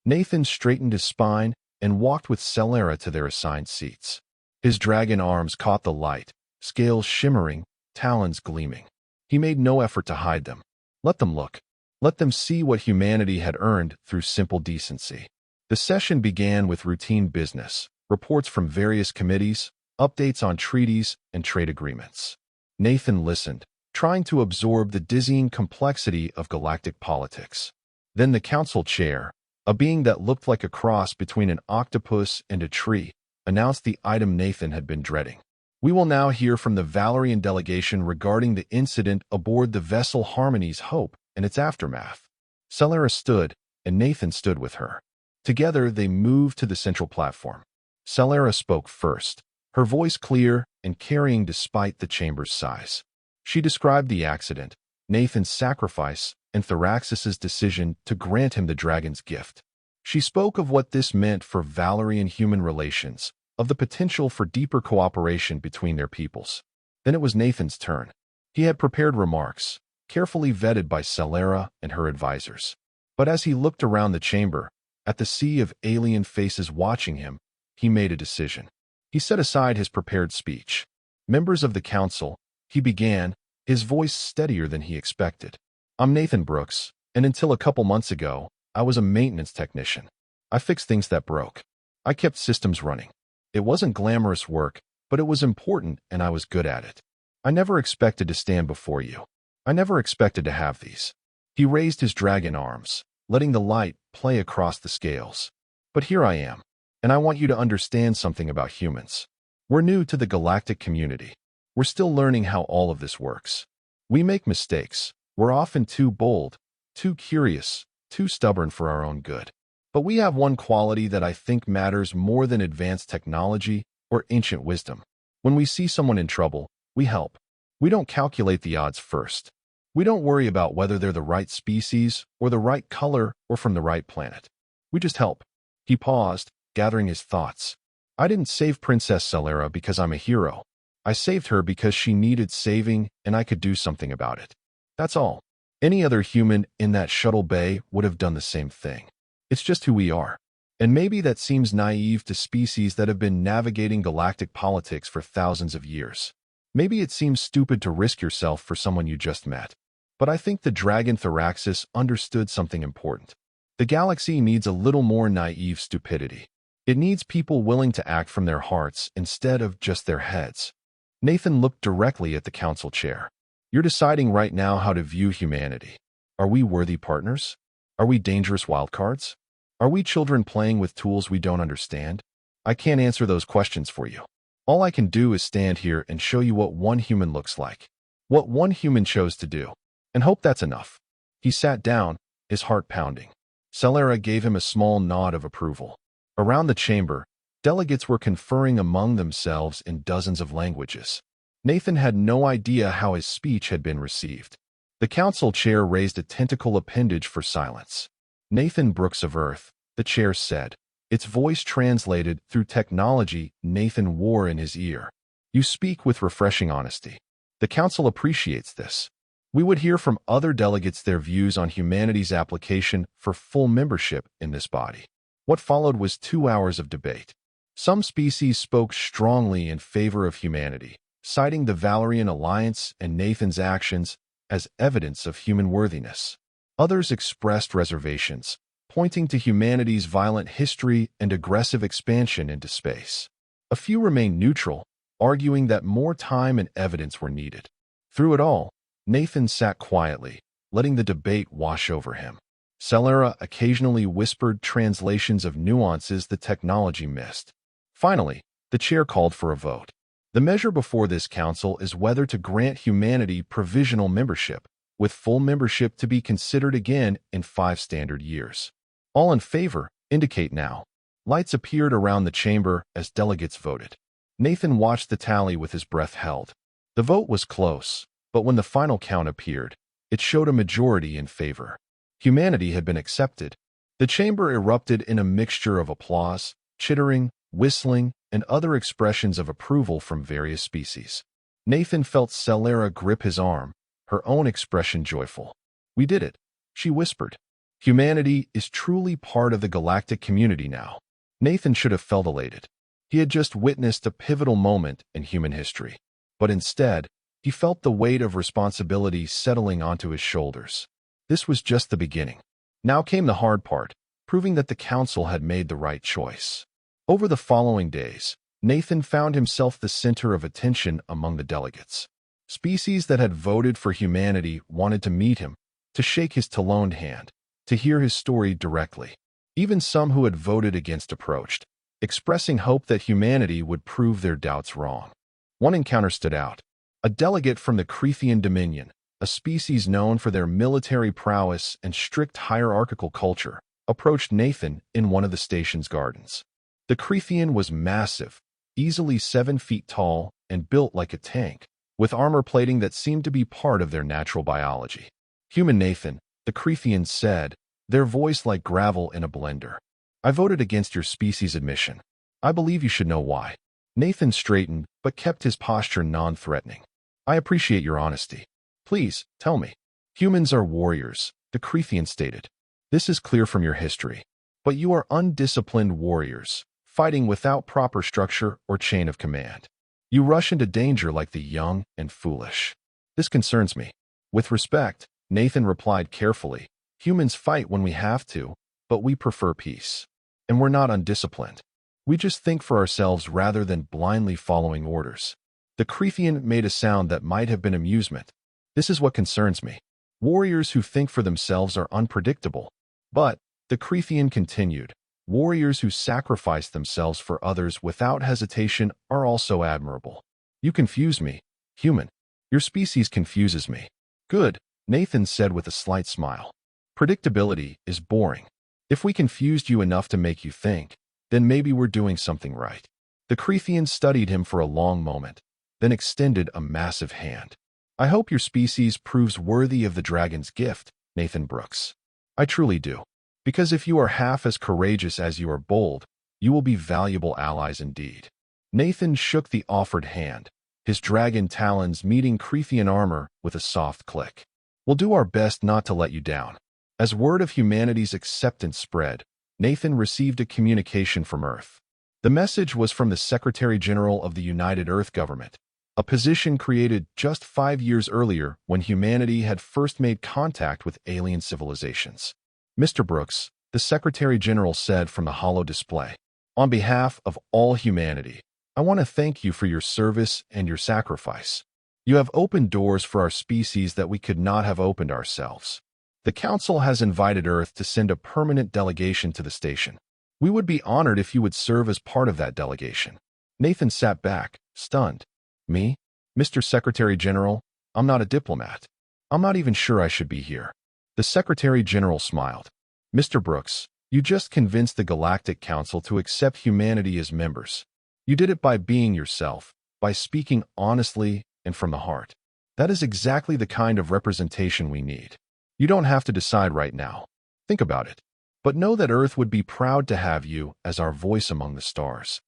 Nathan straightened his spine and walked with Celera to their assigned seats. His dragon arms caught the light, scales shimmering, talons gleaming. He made no effort to hide them. Let them look. Let them see what humanity had earned through simple decency. The session began with routine business, reports from various committees, updates on treaties and trade agreements. Nathan listened, trying to absorb the dizzying complexity of galactic politics. Then the council chair, a being that looked like a cross between an octopus and a tree, announced the item Nathan had been dreading. We will now hear from the Valerian delegation regarding the incident aboard the vessel Harmony's Hope and its aftermath. Celera stood, and Nathan stood with her. Together, they moved to the central platform. Celera spoke first, her voice clear and carrying despite the chamber's size. She described the accident, Nathan's sacrifice, and Thraxis's decision to grant him the dragon's gift. She spoke of what this meant for Valerian-human relations, of the potential for deeper cooperation between their peoples. Then it was Nathan's turn. He had prepared remarks, carefully vetted by Celera and her advisors. But as he looked around the chamber, at the sea of alien faces watching him, he made a decision. He set aside his prepared speech. Members of the council, he began, his voice steadier than he expected. I'm Nathan Brooks, and until a couple months ago, I was a maintenance technician. I fixed things that broke. I kept systems running. It wasn't glamorous work, but it was important and I was good at it. I never expected to stand before you. I never expected to have these. He raised his dragon arms, letting the light play across the scales. But here I am, and I want you to understand something about humans. We're new to the galactic community. We're still learning how all of this works. We make mistakes. We're often too bold, too curious, too stubborn for our own good. But we have one quality that I think matters more than advanced technology or ancient wisdom. When we see someone in trouble, we help. We don't calculate the odds first. We don't worry about whether they're the right species or the right color or from the right planet. We just help. He paused, gathering his thoughts. I didn't save Princess Celera because I'm a hero. I saved her because she needed saving and I could do something about it. That's all. Any other human in that shuttle bay would have done the same thing. It's just who we are. And maybe that seems naive to species that have been navigating galactic politics for thousands of years. Maybe it seems stupid to risk yourself for someone you just met. But I think the dragon Thraxis understood something important. The galaxy needs a little more naive stupidity. It needs people willing to act from their hearts instead of just their heads. Nathan looked directly at the council chair. You're deciding right now how to view humanity. Are we worthy partners? Are we dangerous wildcards? Are we children playing with tools we don't understand? I can't answer those questions for you. All I can do is stand here and show you what one human looks like, what one human chose to do, and hope that's enough. He sat down, his heart pounding. Celera gave him a small nod of approval. Around the chamber, delegates were conferring among themselves in dozens of languages. Nathan had no idea how his speech had been received. The council chair raised a tentacle appendage for silence. Nathan Brooks of Earth, the chair said, its voice translated through technology Nathan wore in his ear. You speak with refreshing honesty. The council appreciates this. We would hear from other delegates their views on humanity's application for full membership in this body. What followed was 2 hours of debate. Some species spoke strongly in favor of humanity, citing the Valerian alliance and Nathan's actions as evidence of human worthiness. Others expressed reservations, pointing to humanity's violent history and aggressive expansion into space. A few remained neutral, arguing that more time and evidence were needed. Through it all, Nathan sat quietly, letting the debate wash over him. Celera occasionally whispered translations of nuances the technology missed. Finally, the chair called for a vote. The measure before this council is whether to grant humanity provisional membership, with full membership to be considered again in 5 standard years. All in favor, indicate now. Lights appeared around the chamber as delegates voted. Nathan watched the tally with his breath held. The vote was close, but when the final count appeared, it showed a majority in favor. Humanity had been accepted. The chamber erupted in a mixture of applause, chittering, whistling, and other expressions of approval from various species. Nathan felt Celera grip his arm, her own expression joyful. "We did it," she whispered. "Humanity is truly part of the galactic community now." Nathan should have felt elated. He had just witnessed a pivotal moment in human history. But instead, he felt the weight of responsibility settling onto his shoulders. This was just the beginning. Now came the hard part, proving that the council had made the right choice. Over the following days, Nathan found himself the center of attention among the delegates. Species that had voted for humanity wanted to meet him, to shake his taloned hand, to hear his story directly. Even some who had voted against approached, expressing hope that humanity would prove their doubts wrong. One encounter stood out. A delegate from the Creathian Dominion, a species known for their military prowess and strict hierarchical culture, approached Nathan in one of the station's gardens. The Creathian was massive, easily 7 feet tall and built like a tank, with armor plating that seemed to be part of their natural biology. "Human Nathan," the Creathian said, their voice like gravel in a blender. "I voted against your species admission. I believe you should know why." Nathan straightened, but kept his posture non-threatening. "I appreciate your honesty. Please, tell me." "Humans are warriors," the Creathian stated. "This is clear from your history. But you are undisciplined warriors, fighting without proper structure or chain of command. You rush into danger like the young and foolish. This concerns me." "With respect," Nathan replied carefully, "humans fight when we have to, but we prefer peace. And we're not undisciplined. We just think for ourselves rather than blindly following orders." The Creathian made a sound that might have been amusement. "This is what concerns me. Warriors who think for themselves are unpredictable. But," the Creathian continued, "warriors who sacrifice themselves for others without hesitation are also admirable. You confuse me, human. Your species confuses me." "Good," Nathan said with a slight smile. "Predictability is boring. If we confused you enough to make you think, then maybe we're doing something right." The Creathian studied him for a long moment, then extended a massive hand. "I hope your species proves worthy of the dragon's gift, Nathan Brooks. I truly do. Because if you are half as courageous as you are bold, you will be valuable allies indeed." Nathan shook the offered hand, his dragon talons meeting Creathian armor with a soft click. "We'll do our best not to let you down." As word of humanity's acceptance spread, Nathan received a communication from Earth. The message was from the Secretary-General of the United Earth Government, a position created just 5 years earlier when humanity had first made contact with alien civilizations. "Mr. Brooks," the Secretary-General said from the holo display, "on behalf of all humanity, I want to thank you for your service and your sacrifice. You have opened doors for our species that we could not have opened ourselves. The Council has invited Earth to send a permanent delegation to the station. We would be honored if you would serve as part of that delegation." Nathan sat back, stunned. "Me? Mr. Secretary-General, I'm not a diplomat. I'm not even sure I should be here." The Secretary-General smiled. "Mr. Brooks, you just convinced the Galactic Council to accept humanity as members. You did it by being yourself, by speaking honestly and from the heart. That is exactly the kind of representation we need. You don't have to decide right now. Think about it. But know that Earth would be proud to have you as our voice among the stars."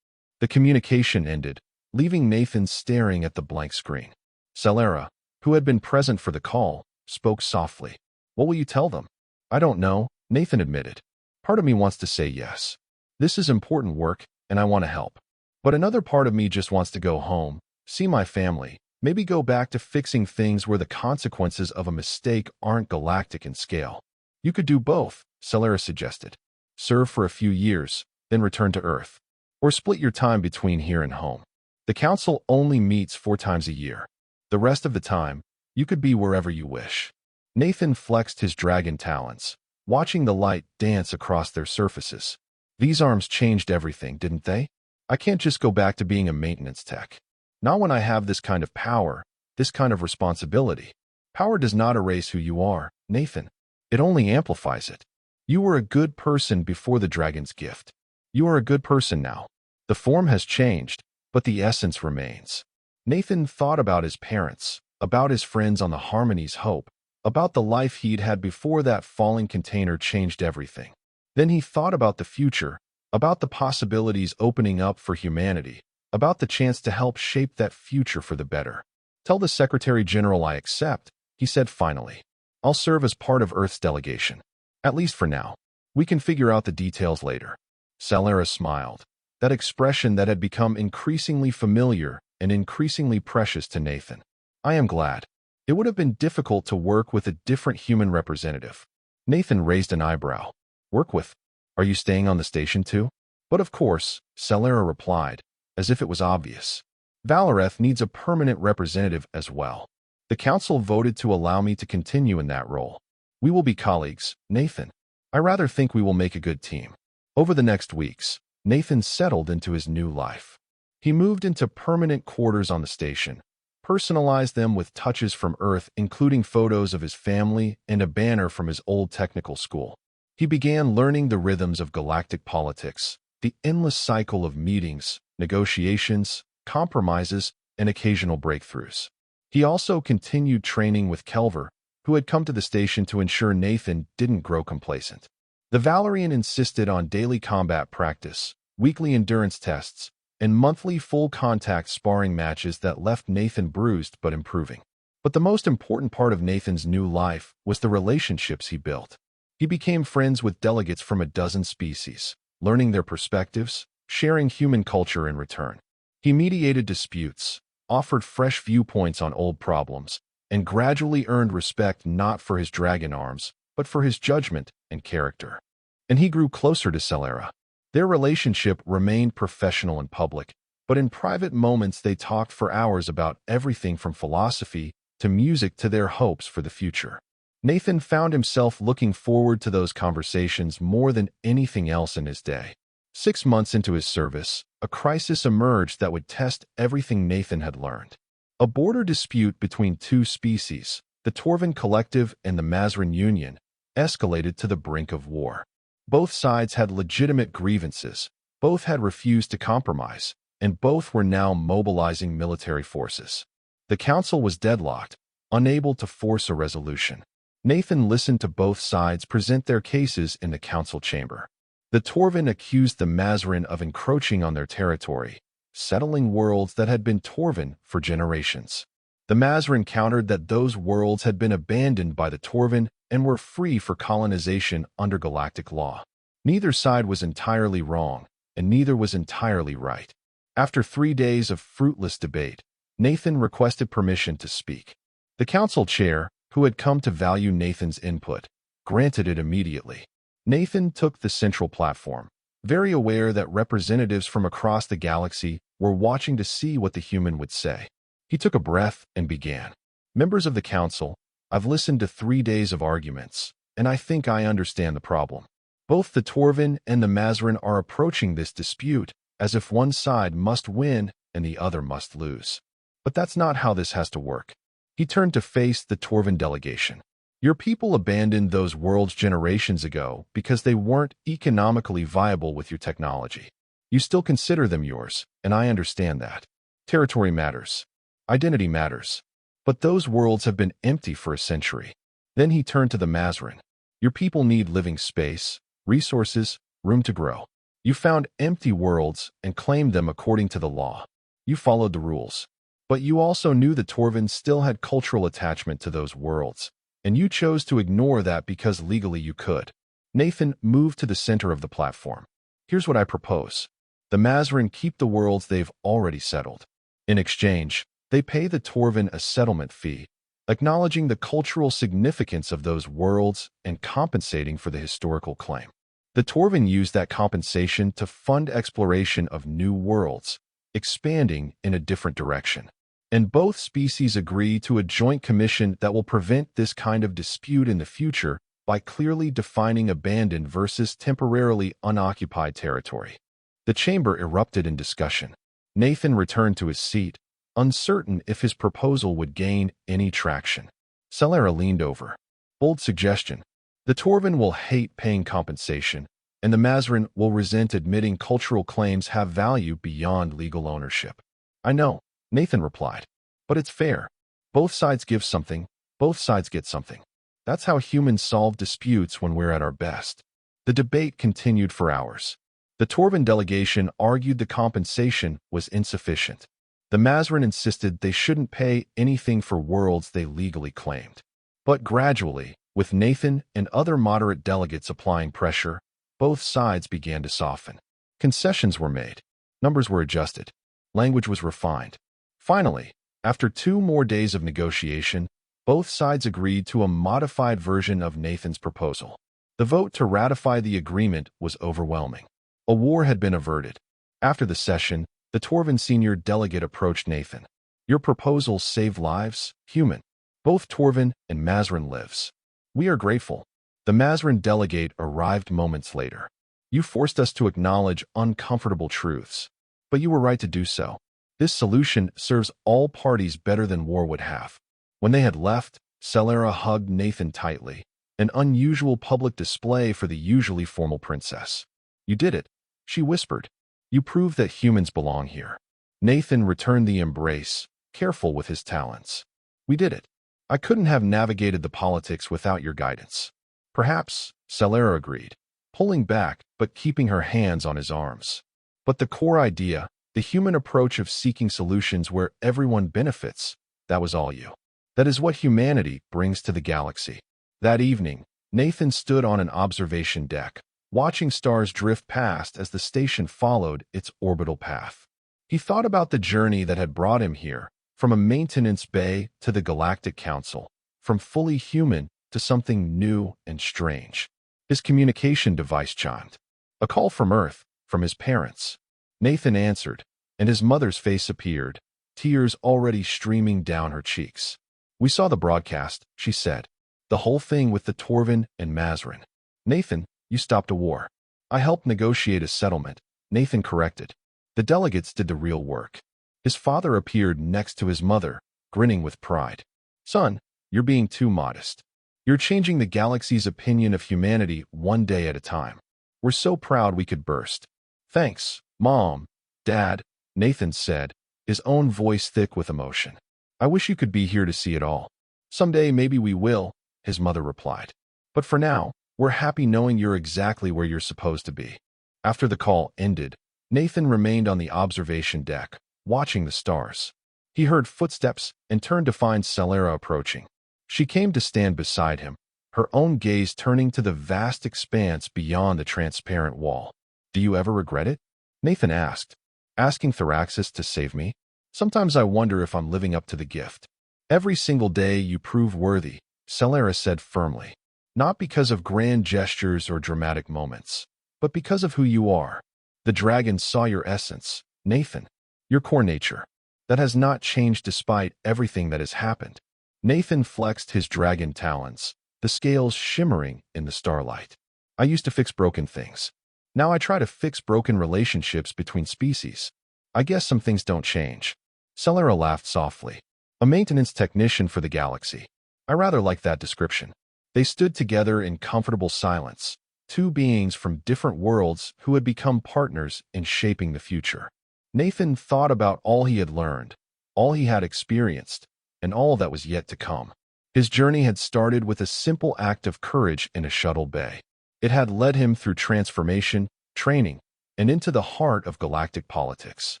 The communication ended, leaving Nathan staring at the blank screen. Celera, who had been present for the call, spoke softly. "What will you tell them?" "I don't know," Nathan admitted. "Part of me wants to say yes. This is important work, and I want to help. But another part of me just wants to go home, see my family, maybe go back to fixing things where the consequences of a mistake aren't galactic in scale." "You could do both," Celera suggested. "Serve for a few years, then return to Earth. Or split your time between here and home. The Council only meets 4 times a year. The rest of the time, you could be wherever you wish." Nathan flexed his dragon talons, watching the light dance across their surfaces. "These arms changed everything, didn't they? I can't just go back to being a maintenance tech. Not when I have this kind of power, this kind of responsibility. Power does not erase who you are, Nathan. It only amplifies it. You were a good person before the dragon's gift. You are a good person now. The form has changed, but the essence remains." Nathan thought about his parents, about his friends on the Harmony's Hope, about the life he'd had before that falling container changed everything. Then he thought about the future, about the possibilities opening up for humanity, about the chance to help shape that future for the better. Tell the Secretary General I accept, he said finally. I'll serve as part of Earth's delegation. At least for now. We can figure out the details later. Celera smiled. That expression that had become increasingly familiar and increasingly precious to Nathan. I am glad. It would have been difficult to work with a different human representative. Nathan raised an eyebrow. Work with? Are you staying on the station too? But of course, Celera replied, as if it was obvious. Valereth needs a permanent representative as well. The council voted to allow me to continue in that role. We will be colleagues, Nathan. I rather think we will make a good team. Over the next weeks, Nathan settled into his new life. He moved into permanent quarters on the station, personalized them with touches from Earth, including photos of his family and a banner from his old technical school. He began learning the rhythms of galactic politics, the endless cycle of meetings, negotiations, compromises, and occasional breakthroughs. He also continued training with Kelver, who had come to the station to ensure Nathan didn't grow complacent. The Valerian insisted on daily combat practice, weekly endurance tests, and monthly full-contact sparring matches that left Nathan bruised but improving. But the most important part of Nathan's new life was the relationships he built. He became friends with delegates from a dozen species, learning their perspectives, sharing human culture in return. He mediated disputes, offered fresh viewpoints on old problems, and gradually earned respect not for his dragon arms, but for his judgment and character. And he grew closer to Celera. Their relationship remained professional in public, but in private moments they talked for hours about everything from philosophy to music to their hopes for the future. Nathan found himself looking forward to those conversations more than anything else in his day. 6 months into his service, a crisis emerged that would test everything Nathan had learned. A border dispute between two species, the Torvin Collective and the Mazrin Union, escalated to the brink of war. Both sides had legitimate grievances, both had refused to compromise, and both were now mobilizing military forces. The council was deadlocked, unable to force a resolution. Nathan listened to both sides present their cases in the council chamber. The Torvin accused the Mazrin of encroaching on their territory, settling worlds that had been Torvin for generations. The Mazrin countered that those worlds had been abandoned by the Torvin and were free for colonization under galactic law. Neither side was entirely wrong, and neither was entirely right. After 3 days of fruitless debate, Nathan requested permission to speak. The council chair, who had come to value Nathan's input, granted it immediately. Nathan took the central platform, very aware that representatives from across the galaxy were watching to see what the human would say. He took a breath and began. Members of the council, I've listened to 3 days of arguments, and I think I understand the problem. Both the Torvin and the Mazrin are approaching this dispute as if one side must win and the other must lose. But that's not how this has to work. He turned to face the Torvin delegation. Your people abandoned those worlds generations ago because they weren't economically viable with your technology. You still consider them yours, and I understand that. Territory matters. Identity matters. But those worlds have been empty for a century. Then he turned to the Mazrin. Your people need living space, resources, room to grow. You found empty worlds and claimed them according to the law. You followed the rules. But you also knew the Torvin still had cultural attachment to those worlds, and you chose to ignore that because legally you could. Nathan moved to the center of the platform. Here's what I propose. The Mazrin keep the worlds they've already settled. In exchange, they pay the Torvin a settlement fee, acknowledging the cultural significance of those worlds and compensating for the historical claim. The Torvin use that compensation to fund exploration of new worlds, expanding in a different direction. And both species agree to a joint commission that will prevent this kind of dispute in the future by clearly defining abandoned versus temporarily unoccupied territory. The chamber erupted in discussion. Nathan returned to his seat, uncertain if his proposal would gain any traction. Celera leaned over. Bold suggestion. The Torvin will hate paying compensation, and the Mazrin will resent admitting cultural claims have value beyond legal ownership. I know, Nathan replied. But it's fair. Both sides give something, both sides get something. That's how humans solve disputes when we're at our best. The debate continued for hours. The Torvin delegation argued the compensation was insufficient. The Mazrin insisted they shouldn't pay anything for worlds they legally claimed. But gradually, with Nathan and other moderate delegates applying pressure, both sides began to soften. Concessions were made. Numbers were adjusted. Language was refined. Finally, after 2 more days of negotiation, both sides agreed to a modified version of Nathan's proposal. The vote to ratify the agreement was overwhelming. A war had been averted. After the session, the Torvin senior delegate approached Nathan. "Your proposals save lives, human. Both Torvin and Mazrin lives. We are grateful." The Mazrin delegate arrived moments later. "You forced us to acknowledge uncomfortable truths. But you were right to do so. This solution serves all parties better than war would have." When they had left, Celera hugged Nathan tightly, an unusual public display for the usually formal princess. "You did it," she whispered. "You proved that humans belong here." Nathan returned the embrace, careful with his talents. "We did it. I couldn't have navigated the politics without your guidance." "Perhaps," Celera agreed, pulling back but keeping her hands on his arms. "But the core idea, the human approach of seeking solutions where everyone benefits, that was all you. That is what humanity brings to the galaxy." That evening, Nathan stood on an observation deck, watching stars drift past as the station followed its orbital path. He thought about the journey that had brought him here, from a maintenance bay to the Galactic Council, from fully human to something new and strange. His communication device chimed. A call from Earth, from his parents. Nathan answered, and his mother's face appeared, tears already streaming down her cheeks. "We saw the broadcast," she said. "The whole thing with the Torvin and Mazrin." "Nathan, you stopped a war." "I helped negotiate a settlement," Nathan corrected. "The delegates did the real work." His father appeared next to his mother, grinning with pride. "Son, you're being too modest. You're changing the galaxy's opinion of humanity one day at a time. We're so proud we could burst." "Thanks, Mom, Dad," Nathan said, his own voice thick with emotion. "I wish you could be here to see it all." "Someday maybe we will," his mother replied. "But for now, we're happy knowing you're exactly where you're supposed to be." After the call ended, Nathan remained on the observation deck, watching the stars. He heard footsteps and turned to find Celera approaching. She came to stand beside him, her own gaze turning to the vast expanse beyond the transparent wall. "Do you ever regret it?" Nathan asked. "Asking Thraxis to save me? Sometimes I wonder if I'm living up to the gift." "Every single day you prove worthy," Celera said firmly. "Not because of grand gestures or dramatic moments, but because of who you are. The dragon saw your essence, Nathan, your core nature. That has not changed despite everything that has happened." Nathan flexed his dragon talons, the scales shimmering in the starlight. "I used to fix broken things. Now I try to fix broken relationships between species. I guess some things don't change." Celera laughed softly. "A maintenance technician for the galaxy. I rather like that description." They stood together in comfortable silence, 2 beings from different worlds who had become partners in shaping the future. Nathan thought about all he had learned, all he had experienced, and all that was yet to come. His journey had started with a simple act of courage in a shuttle bay. It had led him through transformation, training, and into the heart of galactic politics.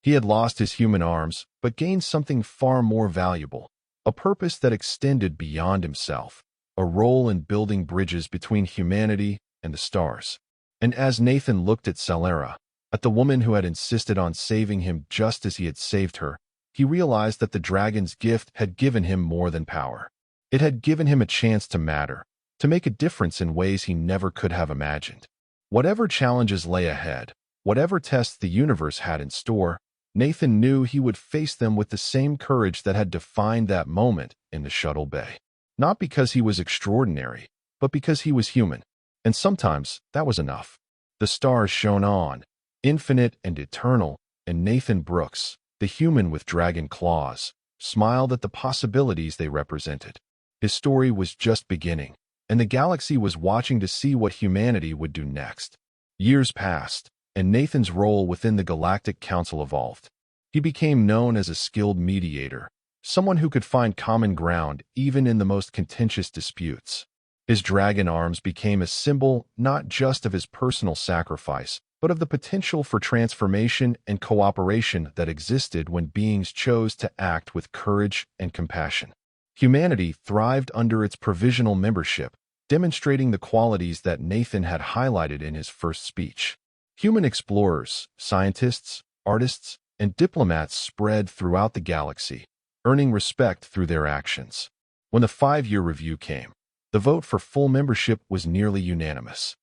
He had lost his human arms, but gained something far more valuable, a purpose that extended beyond himself, a role in building bridges between humanity and the stars. And as Nathan looked at Celera, at the woman who had insisted on saving him just as he had saved her, he realized that the dragon's gift had given him more than power. It had given him a chance to matter, to make a difference in ways he never could have imagined. Whatever challenges lay ahead, whatever tests the universe had in store, Nathan knew he would face them with the same courage that had defined that moment in the shuttle bay. Not because he was extraordinary, but because he was human. And sometimes that was enough. The stars shone on, infinite and eternal, and Nathan Brooks, the human with dragon claws, smiled at the possibilities they represented. His story was just beginning, and the galaxy was watching to see what humanity would do next. Years passed, and Nathan's role within the Galactic Council evolved. He became known as a skilled mediator, someone who could find common ground even in the most contentious disputes. His dragon arms became a symbol not just of his personal sacrifice, but of the potential for transformation and cooperation that existed when beings chose to act with courage and compassion. Humanity thrived under its provisional membership, demonstrating the qualities that Nathan had highlighted in his first speech. Human explorers, scientists, artists, and diplomats spread throughout the galaxy, earning respect through their actions. When the 5-year review came, the vote for full membership was nearly unanimous.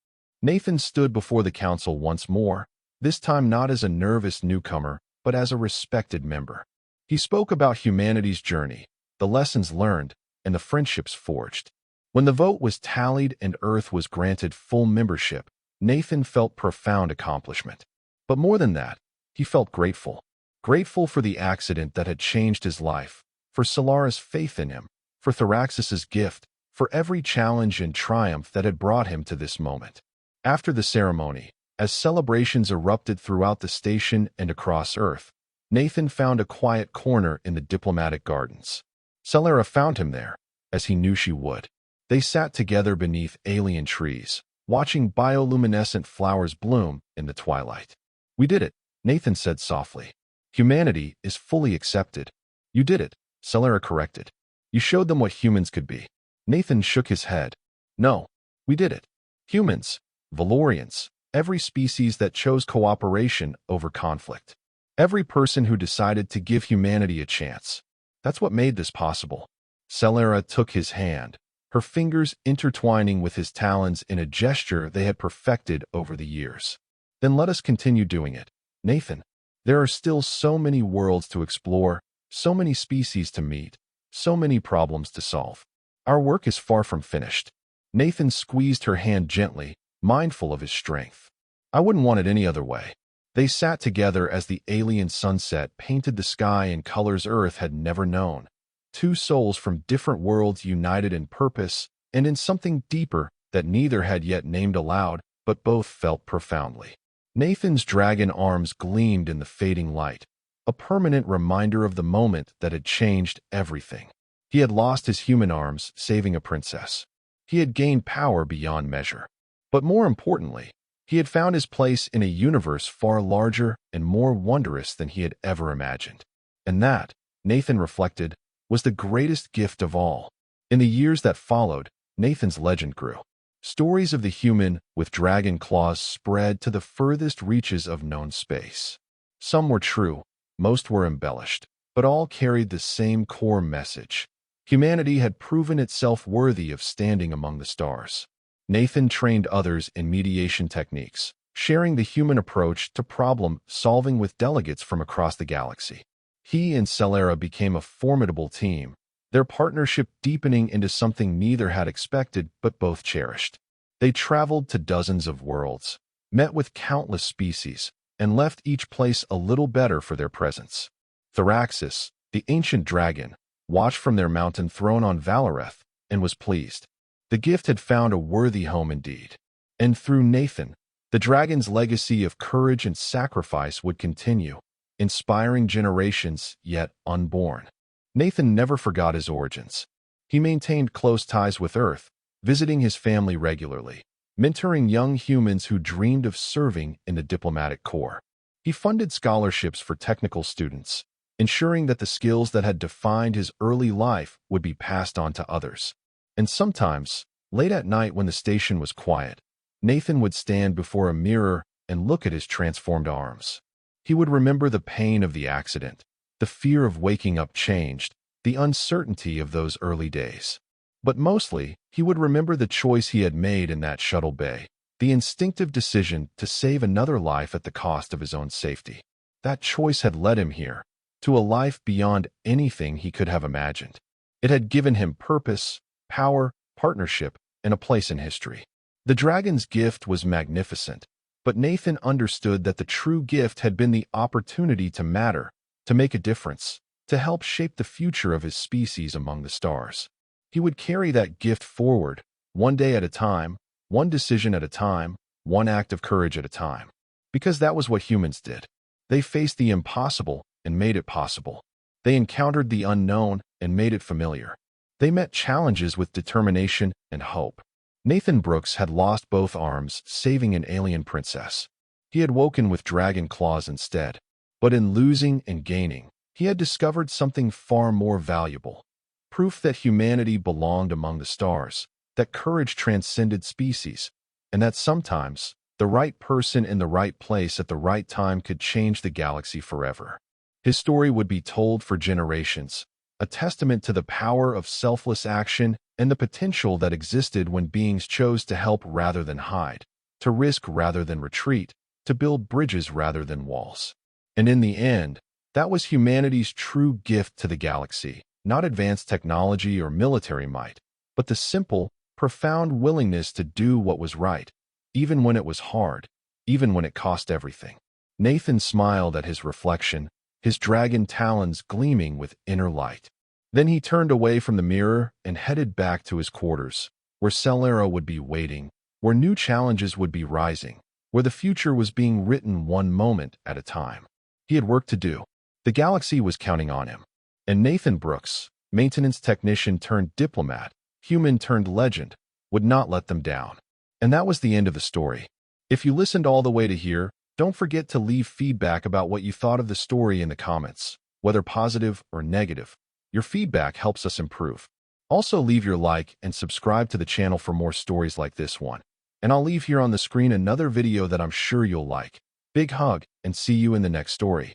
Nathan stood before the council once more, this time not as a nervous newcomer, but as a respected member. He spoke about humanity's journey, the lessons learned, and the friendships forged. When the vote was tallied and Earth was granted full membership, Nathan felt profound accomplishment. But more than that, he felt grateful. Grateful for the accident that had changed his life, for Solara's faith in him, for Thraxis's gift, for every challenge and triumph that had brought him to this moment. After the ceremony, as celebrations erupted throughout the station and across Earth, Nathan found a quiet corner in the diplomatic gardens. Solara found him there, as he knew she would. They sat together beneath alien trees, watching bioluminescent flowers bloom in the twilight. "We did it," Nathan said softly. "Humanity is fully accepted." "You did it," Solara corrected. "You showed them what humans could be." Nathan shook his head. "No, we did it. Humans, Valorians, every species that chose cooperation over conflict. Every person who decided to give humanity a chance. That's what made this possible." Solara took his hand, her fingers intertwining with his talons in a gesture they had perfected over the years. "Then let us continue doing it, Nathan. There are still so many worlds to explore, so many species to meet, so many problems to solve. Our work is far from finished." Nathan squeezed her hand gently, mindful of his strength. "I wouldn't want it any other way." They sat together as the alien sunset painted the sky in colors Earth had never known. Two souls from different worlds united in purpose and in something deeper that neither had yet named aloud, but both felt profoundly. Nathan's dragon arms gleamed in the fading light, a permanent reminder of the moment that had changed everything. He had lost his human arms, saving a princess. He had gained power beyond measure. But more importantly, he had found his place in a universe far larger and more wondrous than he had ever imagined. And that, Nathan reflected, was the greatest gift of all. In the years that followed, Nathan's legend grew. Stories of the human with dragon claws spread to the furthest reaches of known space. Some were true, most were embellished, but all carried the same core message. Humanity had proven itself worthy of standing among the stars. Nathan trained others in mediation techniques, sharing the human approach to problem-solving with delegates from across the galaxy. He and Solara became a formidable team, their partnership deepening into something neither had expected but both cherished. They traveled to dozens of worlds, met with countless species, and left each place a little better for their presence. Thraxis, the ancient dragon, watched from their mountain throne on Valoreth and was pleased. The gift had found a worthy home indeed. And through Nathan, the dragon's legacy of courage and sacrifice would continue, inspiring generations yet unborn. Nathan never forgot his origins. He maintained close ties with Earth, visiting his family regularly, mentoring young humans who dreamed of serving in the diplomatic corps. He funded scholarships for technical students, ensuring that the skills that had defined his early life would be passed on to others. And sometimes, late at night when the station was quiet, Nathan would stand before a mirror and look at his transformed arms. He would remember the pain of the accident, the fear of waking up changed, the uncertainty of those early days. But mostly, he would remember the choice he had made in that shuttle bay, the instinctive decision to save another life at the cost of his own safety. That choice had led him here, to a life beyond anything he could have imagined. It had given him purpose, power, partnership, and a place in history. The dragon's gift was magnificent, but Nathan understood that the true gift had been the opportunity to matter, to make a difference, to help shape the future of his species among the stars. He would carry that gift forward, one day at a time, one decision at a time, one act of courage at a time. Because that was what humans did. They faced the impossible and made it possible. They encountered the unknown and made it familiar. They met challenges with determination and hope. Nathan Brooks had lost both arms saving an alien princess. He had woken with dragon claws instead. But in losing and gaining, he had discovered something far more valuable. Proof that humanity belonged among the stars, that courage transcended species, and that sometimes the right person in the right place at the right time could change the galaxy forever. His story would be told for generations, a testament to the power of selfless action and the potential that existed when beings chose to help rather than hide, to risk rather than retreat, to build bridges rather than walls. And in the end, that was humanity's true gift to the galaxy, not advanced technology or military might, but the simple, profound willingness to do what was right, even when it was hard, even when it cost everything. Nathan smiled at his reflection, his dragon talons gleaming with inner light. Then he turned away from the mirror and headed back to his quarters, where Celera would be waiting, where new challenges would be rising, where the future was being written one moment at a time. He had work to do. The galaxy was counting on him. And Nathan Brooks, maintenance technician turned diplomat, human turned legend, would not let them down. And that was the end of the story. If you listened all the way to here, don't forget to leave feedback about what you thought of the story in the comments, whether positive or negative. Your feedback helps us improve. Also leave your like and subscribe to the channel for more stories like this one. And I'll leave here on the screen another video that I'm sure you'll like. Big hug, and see you in the next story.